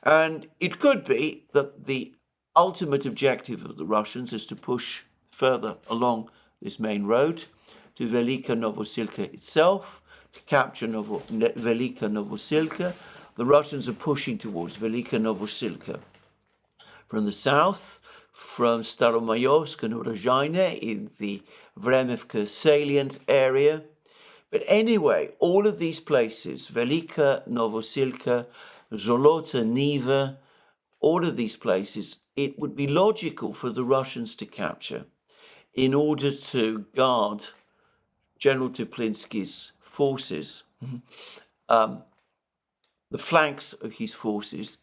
And it could be that the ultimate objective of the Russians is to push further along this main road to Velika Novosilka itself, to capture Velika Novosilka. The Russians are pushing towards Velika Novosilka from the south, from Staromayorsk and Urozhaine in the Vremivka salient area. But anyway, all of these places, Velika Novosilka, Zolota Niva, all of these places, it would be logical for the Russians to capture in order to guard General Teplinsky's forces, the flanks of his forces,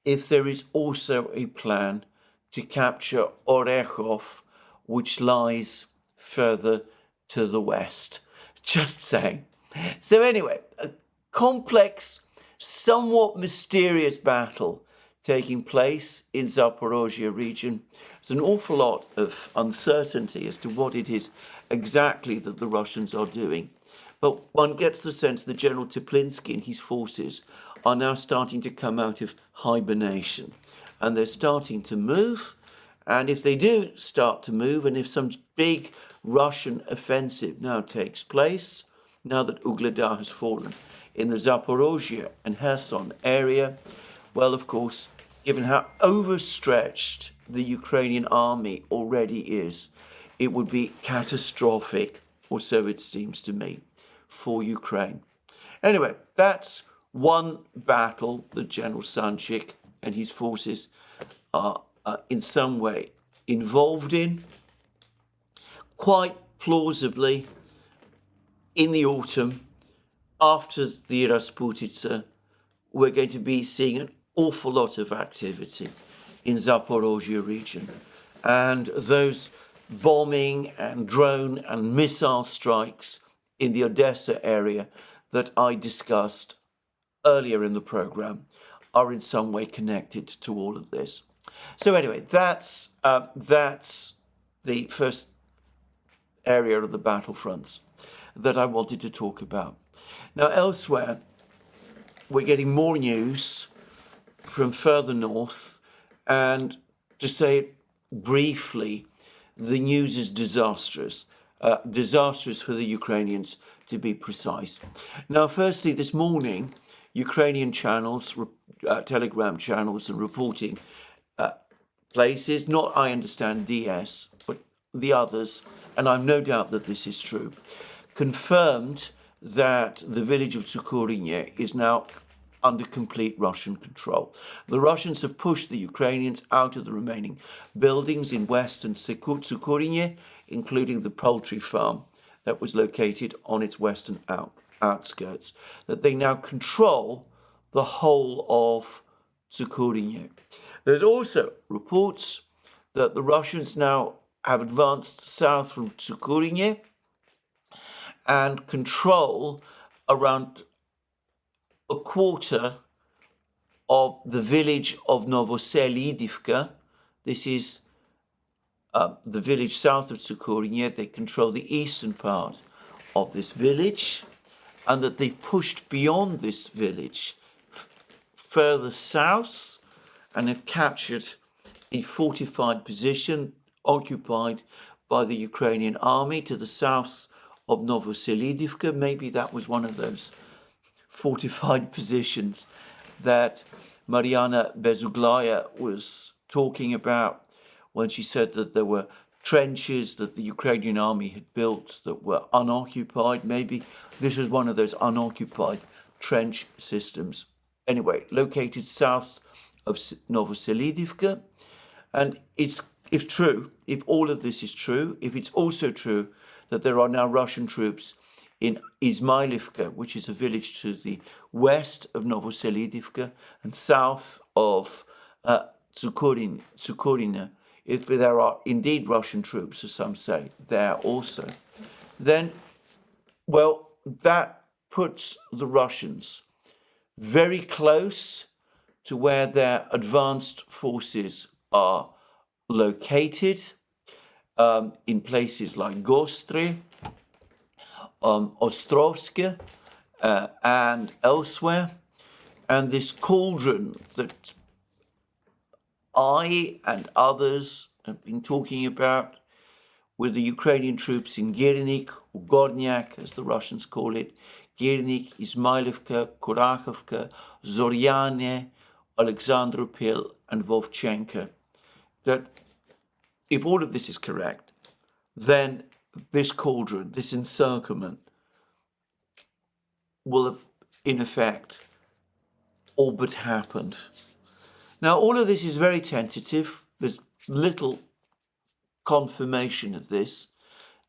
if there is also a plan to capture Orekhov, which lies further to the west. Just saying. So anyway, a complex, somewhat mysterious battle taking place in Zaporozhye region. There's an awful lot of uncertainty as to what it is exactly that the Russians are doing. But one gets the sense that General Teplinsky and his forces are now starting to come out of hibernation. And they're starting to move. And if they do start to move, and if some big Russian offensive now takes place, now that Ugledar has fallen in the Zaporozhye and Kherson area, well, of course, given how overstretched the Ukrainian army already is, it would be catastrophic, or so it seems to me, for Ukraine. Anyway, that's one battle that General Sanchik and his forces are in some way involved in. Quite plausibly, in the autumn, after the Rasputitsa, we're going to be seeing an awful lot of activity in Zaporozhye region. And those bombing and drone and missile strikes in the Odessa area that I discussed earlier in the program are in some way connected to all of this. So anyway, that's the first area of the battlefronts that I wanted to talk about. Now, elsewhere, we're getting more news from further north, and to say it briefly, the news is disastrous. Disastrous for the Ukrainians, to be precise. Now, firstly, this morning, Ukrainian channels, Telegram channels are reporting places, not, I understand, DS, but the others, and I've no doubt that this is true, confirmed that the village of Tsukuryne is now under complete Russian control. The Russians have pushed the Ukrainians out of the remaining buildings in western Tsukuryne, including the poultry farm that was located on its western outskirts, that they now control the whole of Tsukuryne. There's also reports that the Russians now have advanced south from Tsukuryne and control around a quarter of the village of Novoselidivka. This is the village south of Tsukuryne. They control the eastern part of this village, and that they've pushed beyond this village further south and have captured a fortified position occupied by the Ukrainian army to the south of Novoselidivka. Maybe that was one of those fortified positions that Mariana Bezuglaya was talking about when she said that there were trenches that the Ukrainian army had built that were unoccupied. Maybe this is one of those unoccupied trench systems. Anyway, located south of Novoselidivka. And if true, if all of this is true, if it's also true that there are now Russian troops in Izmailivka, which is a village to the west of Novoselidivka and south of Tsukuryne, if there are indeed Russian troops, as some say, there also, then, well, that puts the Russians very close to where their advanced forces are located, in places like Gostry, Ostrovske, and elsewhere. And this cauldron that I and others have been talking about with the Ukrainian troops in Giernik, or Gornyak, as the Russians call it, Giernik, Izmailovka, Kurakhovka, Zoryane, Alexandropil, and Vovchenka, that if all of this is correct, then this cauldron, this encirclement, will have, in effect, all but happened. Now, all of this is very tentative. There's little confirmation of this.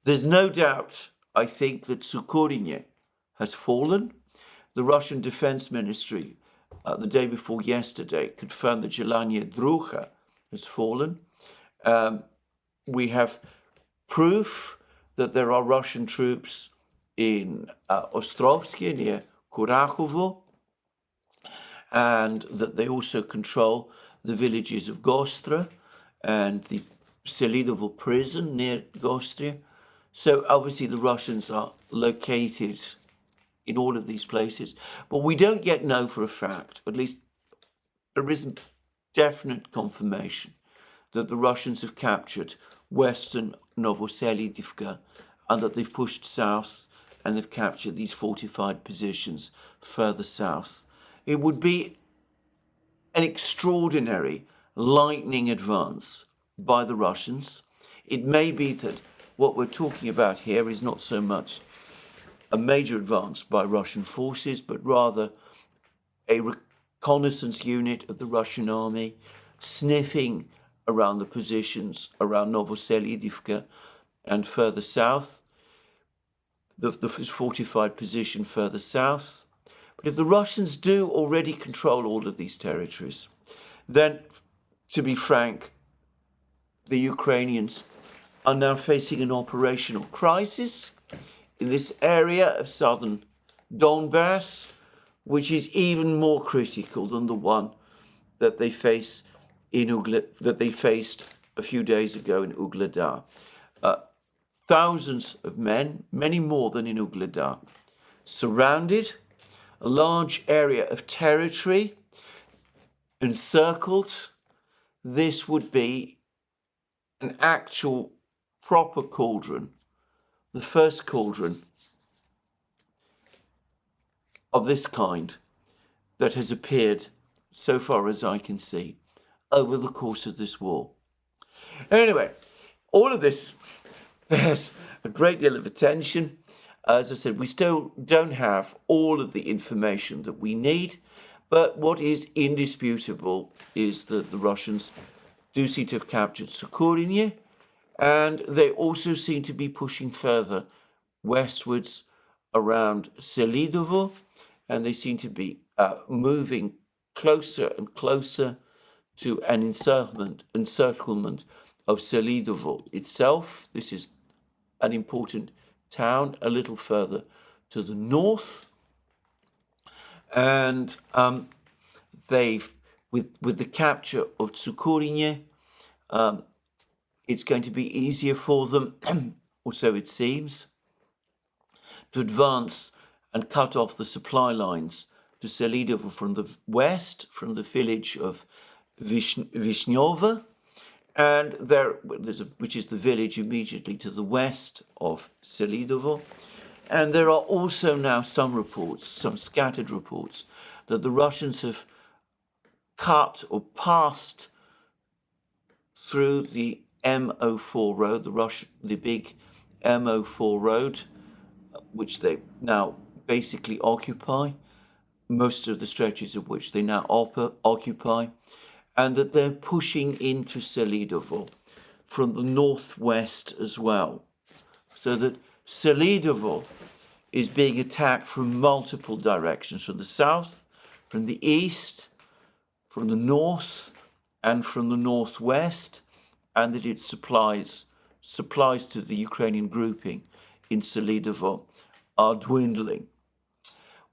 There's no doubt, I think, that Tsukuryne has fallen. The Russian Defense Ministry, the day before yesterday, confirmed that Jelania Druha has fallen. We have proof that there are Russian troops in Ostrovsky near Kurakhovo, and that they also control the villages of Gostra and the Selidovo prison near Gostria. So obviously the Russians are located in all of these places, but we don't yet know for a fact, at least there isn't definite confirmation, that the Russians have captured western Novoselidivka and that they've pushed south and they've captured these fortified positions further south. It would be an extraordinary lightning advance by the Russians. It may be that what we're talking about here is not so much a major advance by Russian forces, but rather a reconnaissance unit of the Russian army sniffing around the positions around Novoselidivka and further south, the fortified position further south. But if the Russians do already control all of these territories, then, to be frank, the Ukrainians are now facing an operational crisis in this area of southern Donbass, which is even more critical than the one that they face that they faced a few days ago in Ugledar. Thousands of men, many more than in Ugledar, surrounded, a large area of territory encircled. This would be an actual proper cauldron, the first cauldron of this kind that has appeared, so far as I can see, over the course of this war. Anyway, all of this bears a great deal of attention. As I said, we still don't have all of the information that we need, but what is indisputable is that the Russians do seem to have captured Tsukuryne, and they also seem to be pushing further westwards around Selidovo, and they seem to be moving closer and closer to an encirclement of Selidovo itself. This is an important town a little further to the north, and they've with the capture of Tsukuryne, it's going to be easier for them, or so it seems, to advance and cut off the supply lines to Selidovo from the west, from the village of Vishnyovo, and which is the village immediately to the west of Selidovo. And there are also now some reports, some scattered reports, that the Russians have cut or passed through the M04 road, the big M04 road, which they now basically occupy, most of the stretches of which they now occupy, and that they're pushing into Selidovo from the northwest as well, so that Selidovo is being attacked from multiple directions, from the south, from the east, from the north, and from the northwest, and that its supplies to the Ukrainian grouping in Selidovo are dwindling.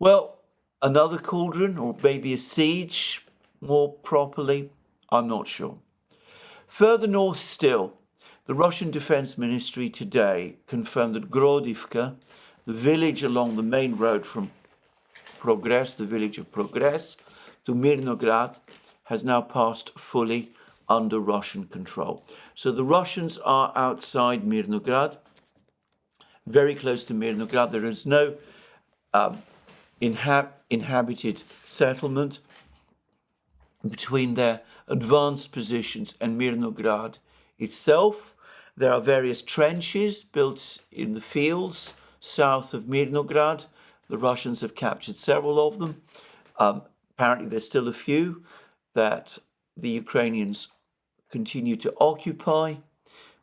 Well, another cauldron, or maybe a siege, more properly, I'm not sure. Further north still, the Russian Defense Ministry today confirmed that Grodivka, the village along the main road from Progress, the village of Progress, to Mirnograd, has now passed fully under Russian control. So the Russians are outside Mirnograd, very close to Mirnograd. There is no inhabited settlement between their advanced positions and Mirnograd itself. There are various trenches built in the fields south of Mirnograd. The Russians have captured several of them. Apparently there's still a few that the Ukrainians continue to occupy,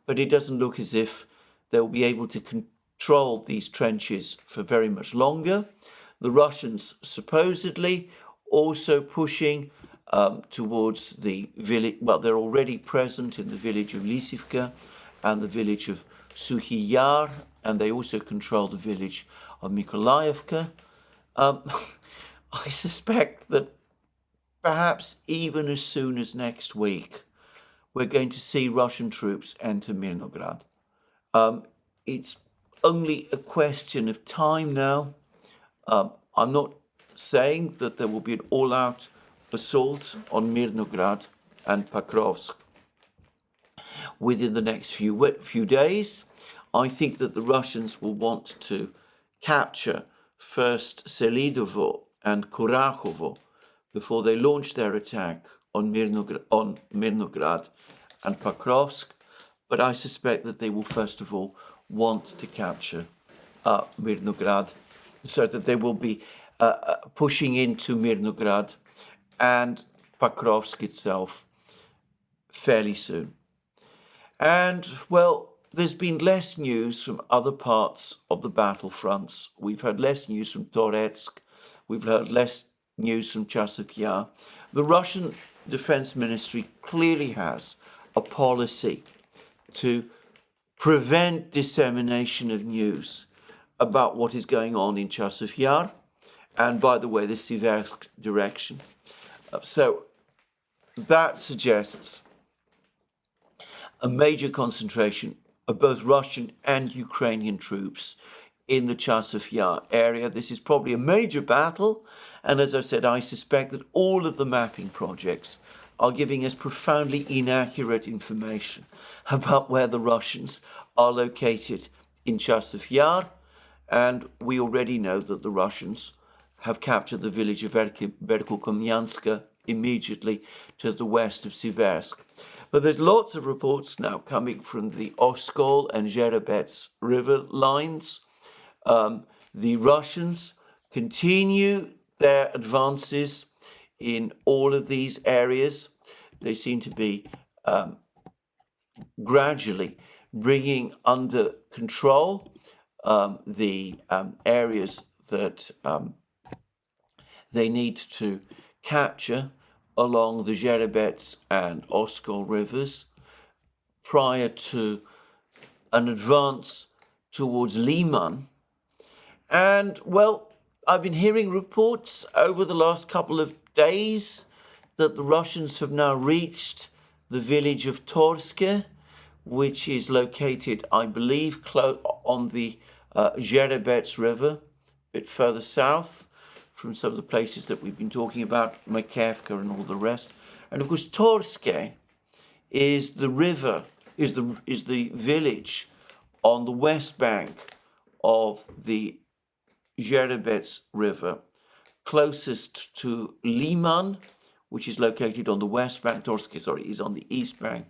but it doesn't look as if they'll be able to control these trenches for very much longer. The Russians supposedly also pushing towards the village. Well, they're already present in the village of Lisivka and the village of Suhy Yar, and they also control the village of Mykolaievka. I suspect that perhaps even as soon as next week, we're going to see Russian troops enter Mirnograd. It's only a question of time now. I'm not saying that there will be an all-out assault on Mirnograd and Pokrovsk within the next few days. I think that the Russians will want to capture first Selidovo and Kurakhovo before they launch their attack on Mirnograd and Pokrovsk. But I suspect that they will first of all want to capture Mirnograd, so that they will be pushing into Mirnograd and Pokrovsk itself fairly soon. And, well, there's been less news from other parts of the battlefronts. We've heard less news from Toretsk. We've heard less news from Chasiv Yar. The Russian Defense Ministry clearly has a policy to prevent dissemination of news about what is going on in Chasiv Yar and, by the way, the Siversk direction. So that suggests a major concentration of both Russian and Ukrainian troops in the Chasiv Yar area. This is probably a major battle, and as I said, I suspect that all of the mapping projects are giving us profoundly inaccurate information about where the Russians are located in Chasiv Yar, and we already know that the Russians have captured the village of Verkhokomyanska immediately to the west of Siversk. But there's lots of reports now coming from the Oskol and Zherebets river lines. The Russians continue their advances in all of these areas. They seem to be gradually bringing under control the areas that they need to capture along the Zherebets and Oskol rivers prior to an advance towards Liman. And, well, I've been hearing reports over the last couple of days that the Russians have now reached the village of Torske, which is located, I believe, on the Zherebets River, a bit further south from some of the places that we've been talking about, Makevka and all the rest. And of course, Torske is the river, is the village on the west bank of the Zherebets River, closest to Liman, which is located on the west bank. Torske, sorry, is on the east bank.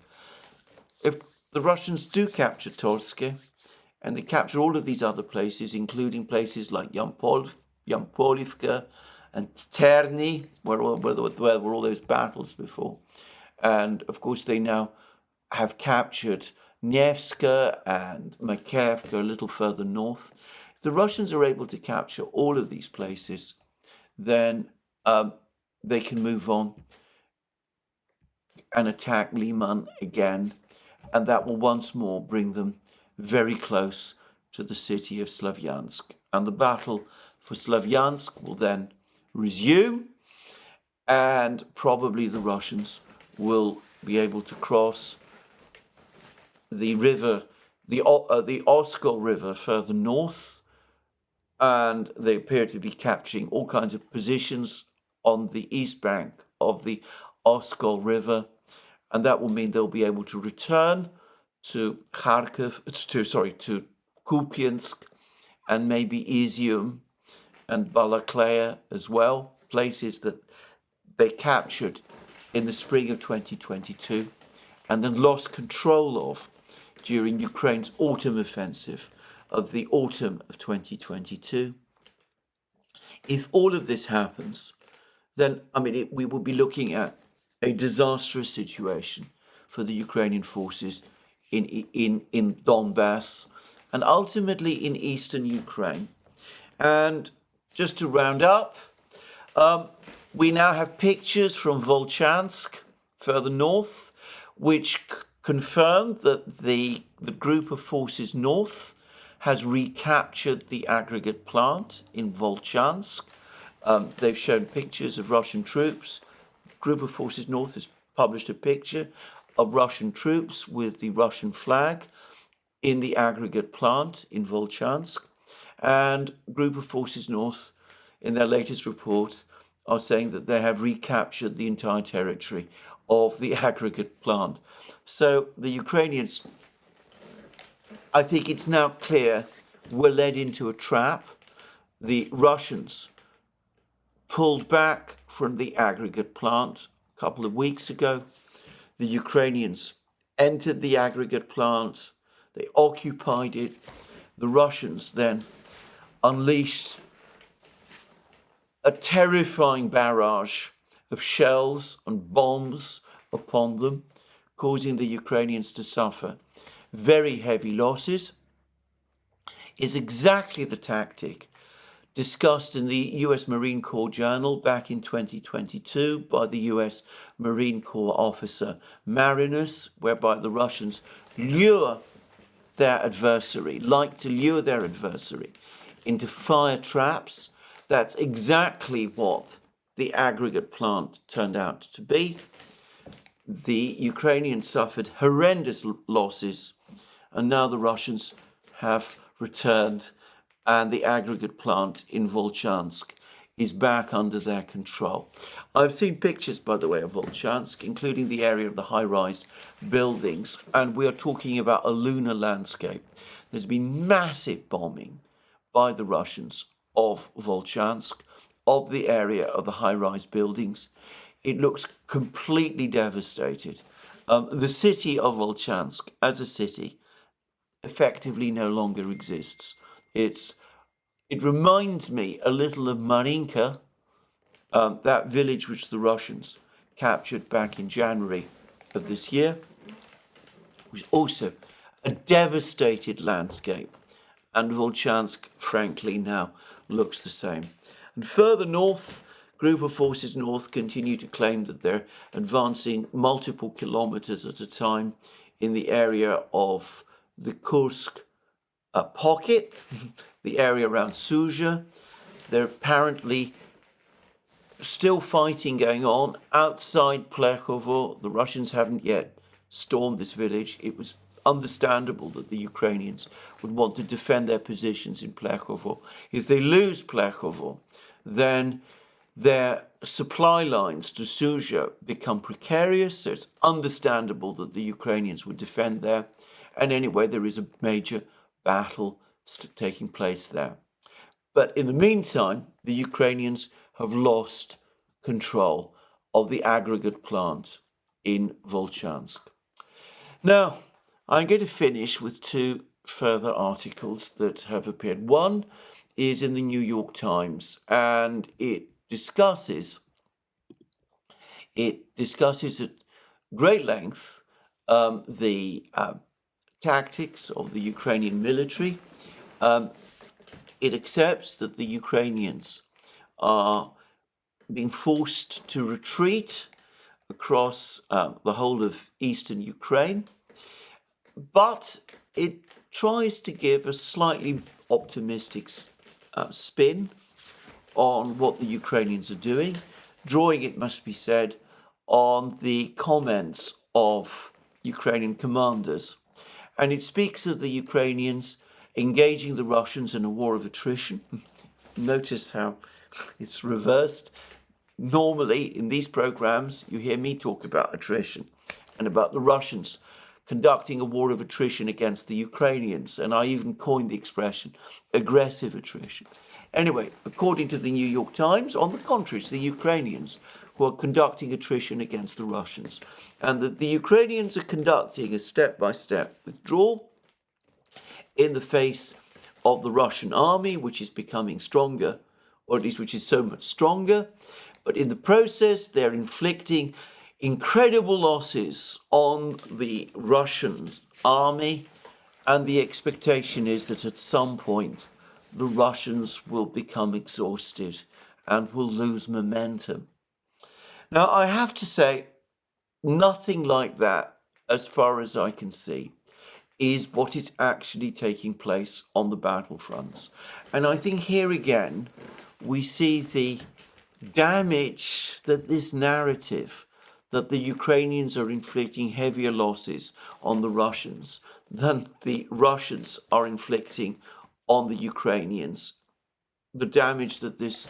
If the Russians do capture Torske, and they capture all of these other places, including places like Yampolivka and Terny, where were all those battles before. And of course, they now have captured Nevska and Makevka a little further north. If the Russians are able to capture all of these places, then they can move on and attack Liman again, and that will once more bring them very close to the city of Slavyansk. And the battle for Slavyansk will then resume, and probably the Russians will be able to cross the river, the Oskol River further north, and they appear to be capturing all kinds of positions on the east bank of the Oskol River, and that will mean they'll be able to return to to Kupiansk and maybe Izium and Balakleya as well, places that they captured in the spring of 2022 and then lost control of during Ukraine's autumn offensive of the autumn of 2022. If all of this happens, then, we will be looking at a disastrous situation for the Ukrainian forces in Donbass and ultimately in eastern Ukraine. And just to round up, we now have pictures from Volchansk, further north, which confirmed that the group of forces north has recaptured the aggregate plant in Volchansk. They've shown pictures of Russian troops. The group of forces north has published a picture of Russian troops with the Russian flag in the aggregate plant in Volchansk. And group of forces north, in their latest report, are saying that they have recaptured the entire territory of the aggregate plant. So the Ukrainians, I think it's now clear, were led into a trap. The Russians pulled back from the aggregate plant a couple of weeks ago. The Ukrainians entered the aggregate plant. They occupied it. The Russians then unleashed a terrifying barrage of shells and bombs upon them, causing the Ukrainians to suffer very heavy losses. Is exactly the tactic discussed in the US Marine Corps Journal back in 2022 by the US Marine Corps officer Marinus, whereby the Russians like to lure their adversary into fire traps. That's exactly what the aggregate plant turned out to be. The Ukrainians suffered horrendous losses, and now the Russians have returned, and the aggregate plant in Volchansk is back under their control. I've seen pictures, by the way, of Volchansk, including the area of the high-rise buildings, and we are talking about a lunar landscape. There's been massive bombing by the Russians of Volchansk, of the area of the high-rise buildings. It looks completely devastated. The city of Volchansk, as a city, effectively no longer exists. It reminds me a little of Marinka, that village which the Russians captured back in January of this year, was also a devastated landscape. And Volchansk, frankly, now looks the same. And further north, group of forces north continue to claim that they're advancing multiple kilometers at a time in the area of the Kursk pocket, the area around Sudzha. They're apparently still fighting going on outside Plekhovo. The Russians haven't yet stormed this village. It was understandable that the Ukrainians would want to defend their positions in Plekhovo. If they lose Plekhovo, then their supply lines to Sudzha become precarious, so it's understandable that the Ukrainians would defend there. And anyway, there is a major battle taking place there. But in the meantime, the Ukrainians have lost control of the aggregate plant in Volchansk. Now, I'm going to finish with two further articles that have appeared. One is in the New York Times, and it discusses at great length the tactics of the Ukrainian military. It accepts that the Ukrainians are being forced to retreat across the whole of eastern Ukraine, but it tries to give a slightly optimistic spin on what the Ukrainians are doing, drawing, it must be said, on the comments of Ukrainian commanders. And it speaks of the Ukrainians engaging the Russians in a war of attrition. Notice how it's reversed. Normally, in these programs, you hear me talk about attrition and about the Russians conducting a war of attrition against the Ukrainians. And I even coined the expression aggressive attrition. Anyway, according to the New York Times, on the contrary, it's the Ukrainians who are conducting attrition against the Russians. And that the Ukrainians are conducting a step-by-step withdrawal in the face of the Russian army, which is becoming stronger, or at least which is so much stronger. But in the process, they're inflicting incredible losses on the Russian army. And the expectation is that at some point, the Russians will become exhausted and will lose momentum. Now, I have to say, nothing like that, as far as I can see, is what is actually taking place on the battlefronts. And I think here again, we see the damage that this narrative that the Ukrainians are inflicting heavier losses on the Russians than the Russians are inflicting on the Ukrainians. The damage that this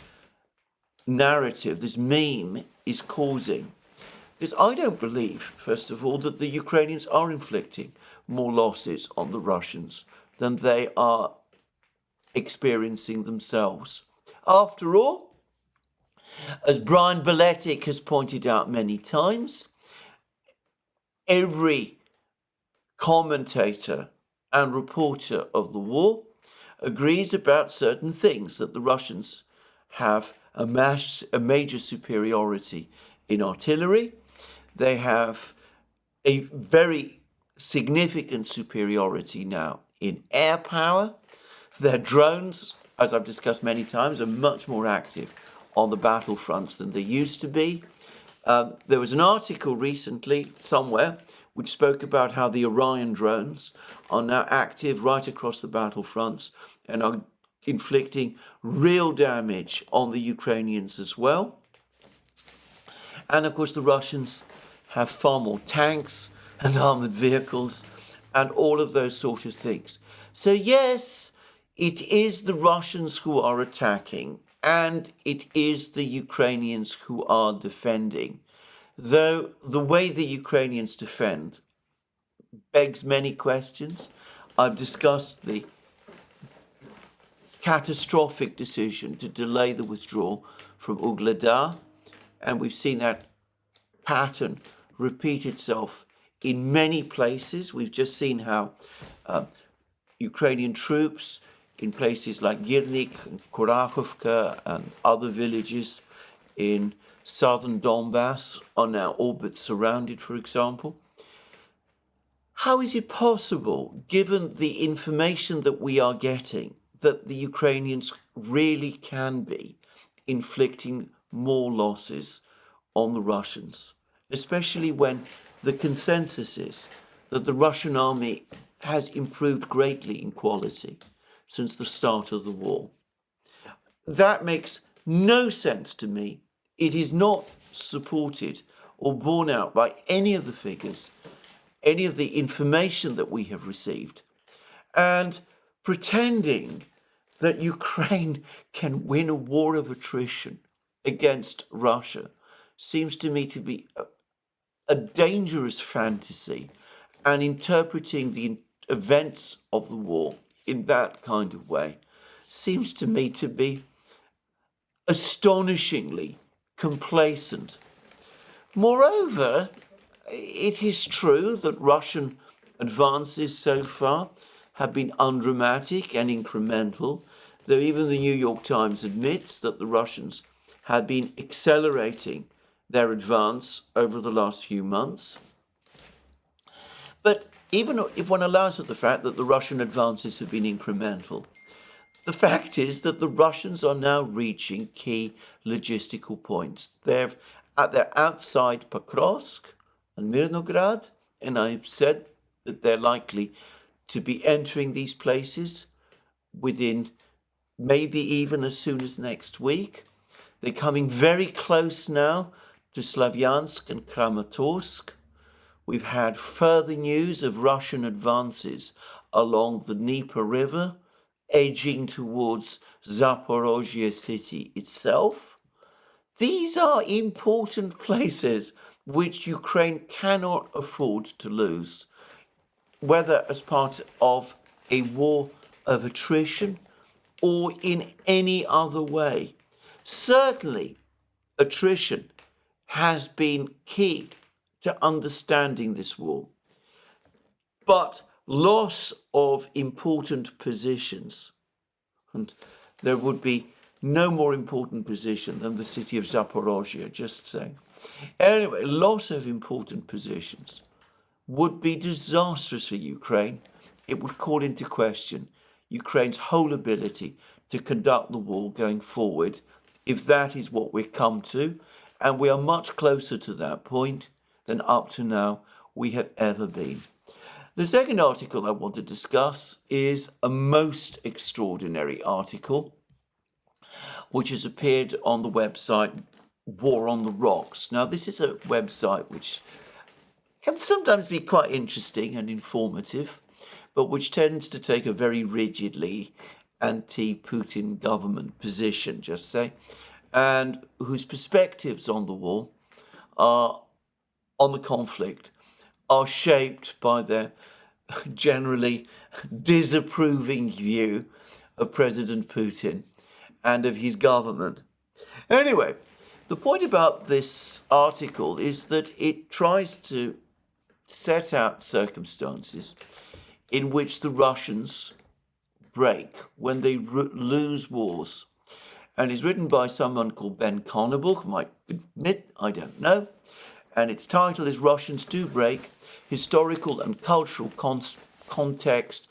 narrative, this meme, is causing. Because I don't believe, first of all, that the Ukrainians are inflicting more losses on the Russians than they are experiencing themselves. After all, as Brian Beletic has pointed out many times, every commentator and reporter of the war agrees about certain things, that the Russians have a major superiority in artillery. They have a very significant superiority now in air power. Their drones, as I've discussed many times, are much more active on the battlefronts than they used to be. There was an article recently somewhere which spoke about how the Orion drones are now active right across the battlefronts and are inflicting real damage on the Ukrainians as well. And of course, the Russians have far more tanks and armored vehicles and all of those sort of things. So yes, it is the Russians who are attacking and it is the Ukrainians who are defending. Though the way the Ukrainians defend begs many questions. I've discussed the catastrophic decision to delay the withdrawal from Ukr, and we've seen that pattern repeat itself in many places. We've just seen how Ukrainian troops in places like Girnik and Kurakhovka and other villages in southern Donbass are now all but surrounded, for example. How is it possible, given the information that we are getting, that the Ukrainians really can be inflicting more losses on the Russians, especially when the consensus is that the Russian army has improved greatly in quality since the start of the war? That makes no sense to me. It is not supported or borne out by any of the figures, any of the information that we have received. And pretending that Ukraine can win a war of attrition against Russia seems to me to be a dangerous fantasy, and interpreting the events of the war in that kind of way seems to me to be astonishingly complacent. Moreover, it is true that Russian advances so far have been undramatic and incremental, though even the New York Times admits that the Russians have been accelerating their advance over the last few months. But even if one allows for the fact that the Russian advances have been incremental, the fact is that the Russians are now reaching key logistical points. They're outside Pokrovsk and Mirnograd, and I've said that they're likely to be entering these places within maybe even as soon as next week. They're coming very close now to Slavyansk and Kramatorsk, We've had further news of Russian advances along the Dnieper River, edging towards Zaporozhye city itself. These are important places which Ukraine cannot afford to lose, whether as part of a war of attrition or in any other way. Certainly, attrition has been key to understanding this war. But loss of important positions, and there would be no more important position than the city of Zaporozhye, just saying. Anyway, loss of important positions would be disastrous for Ukraine. It would call into question Ukraine's whole ability to conduct the war going forward, if that is what we've come to, and we are much closer to that point than up to now we have ever been. The second article I want to discuss is a most extraordinary article, which has appeared on the website War on the Rocks. Now, this is a website which can sometimes be quite interesting and informative, but which tends to take a very rigidly anti-Putin government position, just say, and whose perspectives on the war are on the conflict are shaped by their generally disapproving view of President Putin and of his government. Anyway, the point about this article is that it tries to set out circumstances in which the Russians break when they lose wars, and is written by someone called Ben Conable, whom I admit I don't know, and its title is Russians Do Break, Historical and Cultural Context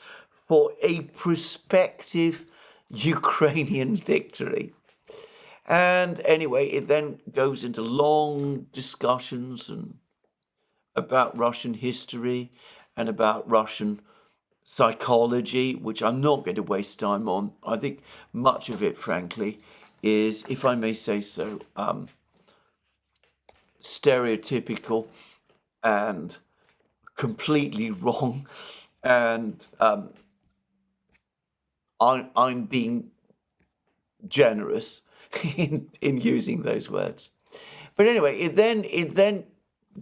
for a Prospective Ukrainian Victory. And anyway, it then goes into long discussions about Russian history and about Russian psychology, which I'm not going to waste time on. I think much of it, frankly, is, if I may say so, stereotypical and completely wrong. And I'm being generous in using those words. But anyway, it then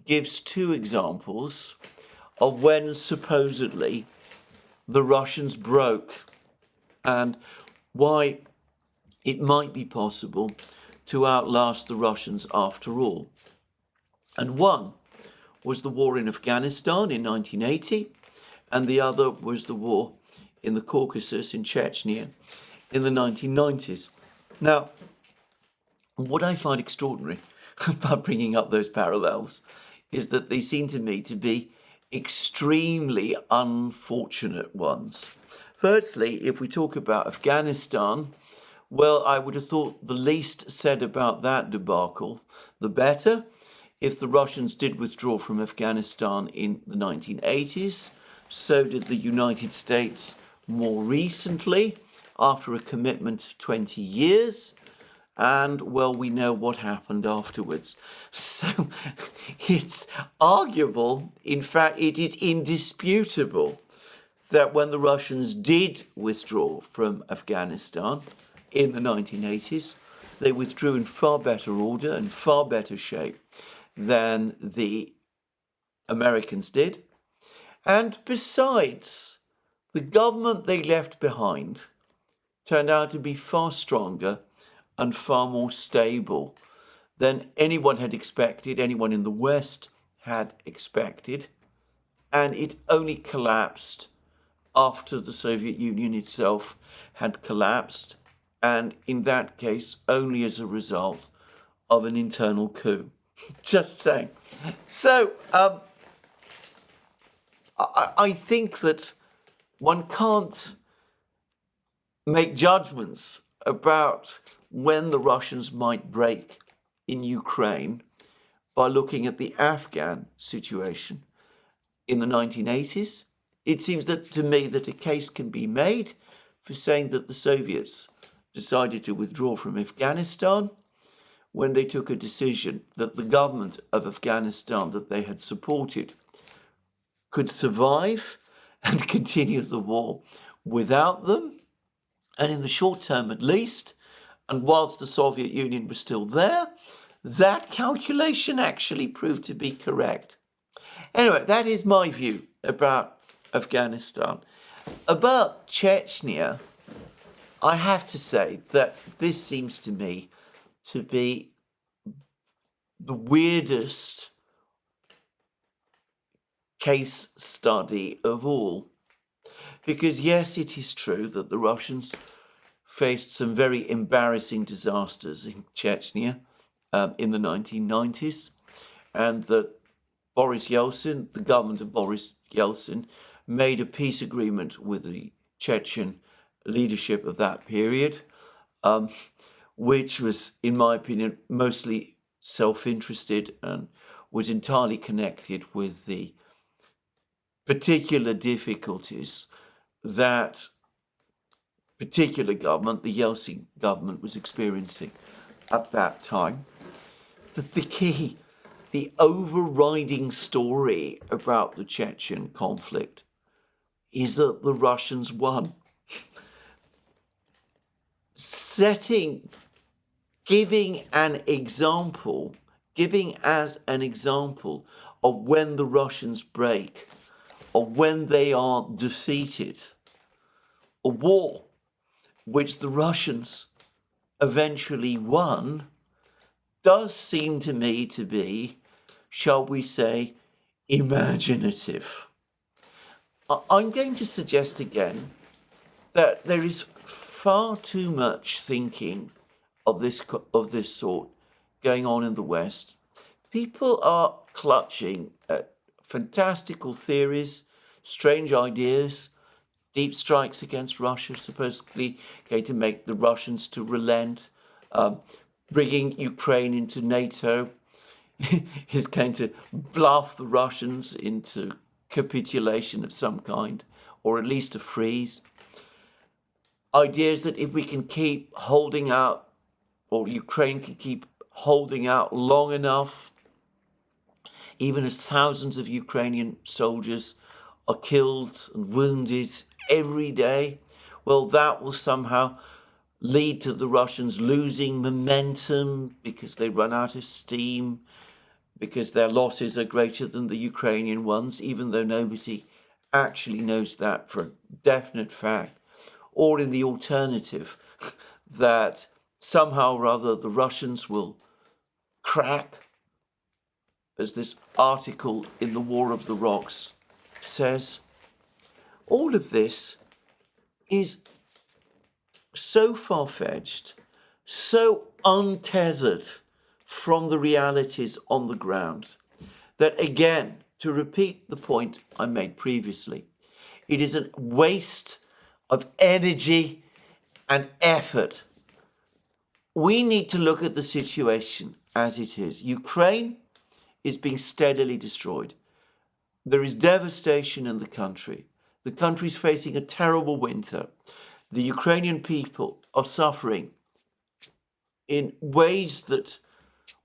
gives two examples of when supposedly the Russians broke and why it might be possible to outlast the Russians after all. And one was the war in Afghanistan in 1980, and the other was the war in the Caucasus in Chechnya in the 1990s. Now, what I find extraordinary about bringing up those parallels is that they seem to me to be extremely unfortunate ones. Firstly, if we talk about Afghanistan, well, I would have thought the least said about that debacle, the better. If the Russians did withdraw from Afghanistan in the 1980s, so did the United States more recently, after a commitment 20 years. And, well, we know what happened afterwards. So it's arguable, in fact, it is indisputable, that when the Russians did withdraw from Afghanistan in the 1980s, they withdrew in far better order and far better shape than the Americans did. And besides, the government they left behind turned out to be far stronger and far more stable than anyone had expected, anyone in the West had expected. And it only collapsed after the Soviet Union itself had collapsed, and in that case, only as a result of an internal coup. Just saying. So, I think that one can't make judgments about when the Russians might break in Ukraine by looking at the Afghan situation in the 1980s. It seems that to me that a case can be made for saying that the Soviets decided to withdraw from Afghanistan when they took a decision that the government of Afghanistan that they had supported could survive and continue the war without them, and in the short term at least, and whilst the Soviet Union was still there, that calculation actually proved to be correct. Anyway, that is my view about Afghanistan. About Chechnya, I have to say that this seems to me to be the weirdest case study of all. Because yes, it is true that the Russians faced some very embarrassing disasters in Chechnya in the 1990s, and that Boris Yeltsin, the government of Boris Yeltsin, made a peace agreement with the Chechen leadership of that period, which was, in my opinion, mostly self-interested and was entirely connected with the particular difficulties that particular government, the Yeltsin government, was experiencing at that time. But the overriding story about the Chechen conflict is that the Russians won. Giving as an example of when the Russians break, or when they are defeated, a war which the Russians eventually won, does seem to me to be, shall we say, imaginative. I'm going to suggest again that there is far too much thinking of this sort going on in the West. People are clutching at fantastical theories, strange ideas, deep strikes against Russia, supposedly going to make the Russians to relent, bringing Ukraine into NATO is going to bluff the Russians into capitulation of some kind, or at least a freeze. Ideas that if we can keep holding out, or Ukraine can keep holding out long enough, even as thousands of Ukrainian soldiers are killed and wounded every day, well, that will somehow lead to the Russians losing momentum because they run out of steam, because their losses are greater than the Ukrainian ones, even though nobody actually knows that for a definite fact. Or in the alternative, that somehow or other the Russians will crack, as this article in the War of the Rocks says. All of this is so far-fetched, so untethered from the realities on the ground, that again, to repeat the point I made previously, it is a waste of energy and effort. We need to look at the situation as it is. Ukraine is being steadily destroyed. There is devastation in the country. The country is facing a terrible winter. The Ukrainian people are suffering in ways that,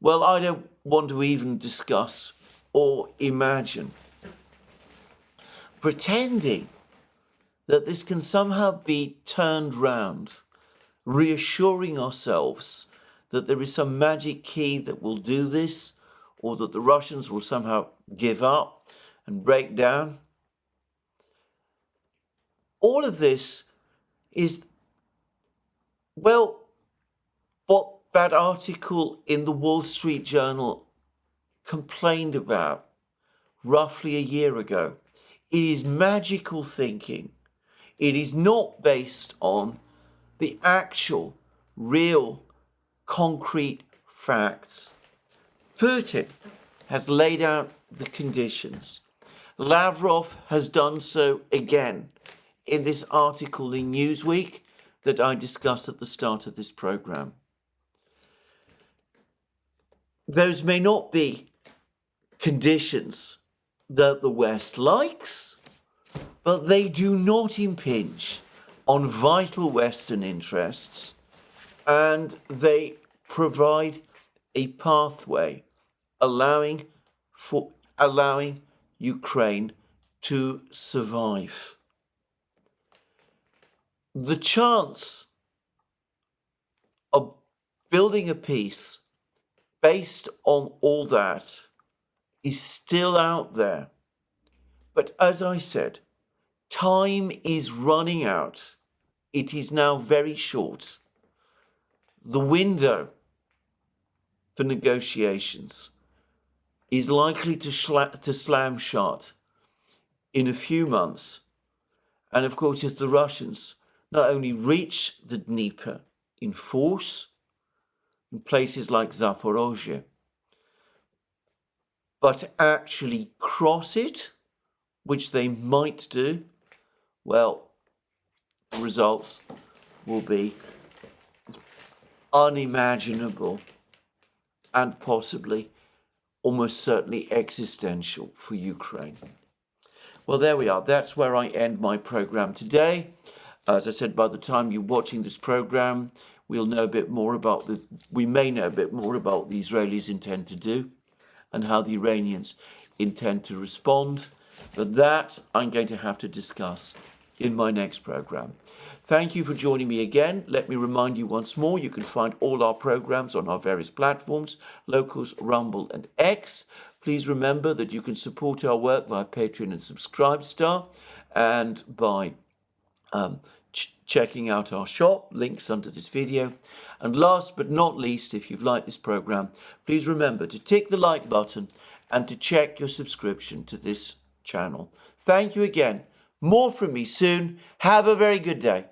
well, I don't want to even discuss or imagine. Pretending that this can somehow be turned round, reassuring ourselves that there is some magic key that will do this, or that the Russians will somehow give up and break down. All of this is, well, what that article in the Wall Street Journal complained about roughly a year ago. It is magical thinking. It is not based on the actual, real, concrete facts. Putin has laid out the conditions. Lavrov has done so again in this article in Newsweek that I discussed at the start of this program. Those may not be conditions that the West likes, but they do not impinge on vital Western interests, and they provide a pathway allowing Ukraine to survive. The chance of building a peace based on all that is still out there. But as I said, time is running out. It is now very short. The window for negotiations is likely to slam shut in a few months. And of course, if the Russians not only reach the Dnieper in force in places like Zaporozhye, but actually cross it, which they might do, well, the results will be unimaginable and possibly almost certainly existential for Ukraine. Well, there we are. That's where I end my program today. As I said, by the time you're watching this program, we may know a bit more about what the Israelis intend to do and how the Iranians intend to respond. But that I'm going to have to discuss in my next program. Thank you for joining me again. Let me remind you once more, you can find all our programs on our various platforms, Locals, Rumble and X. Please remember that you can support our work via Patreon and Subscribestar and by checking out our shop, links under this video. And last but not least, if you've liked this program, please remember to tick the like button and to check your subscription to this channel. Thank you again. More from me soon. Have a very good day.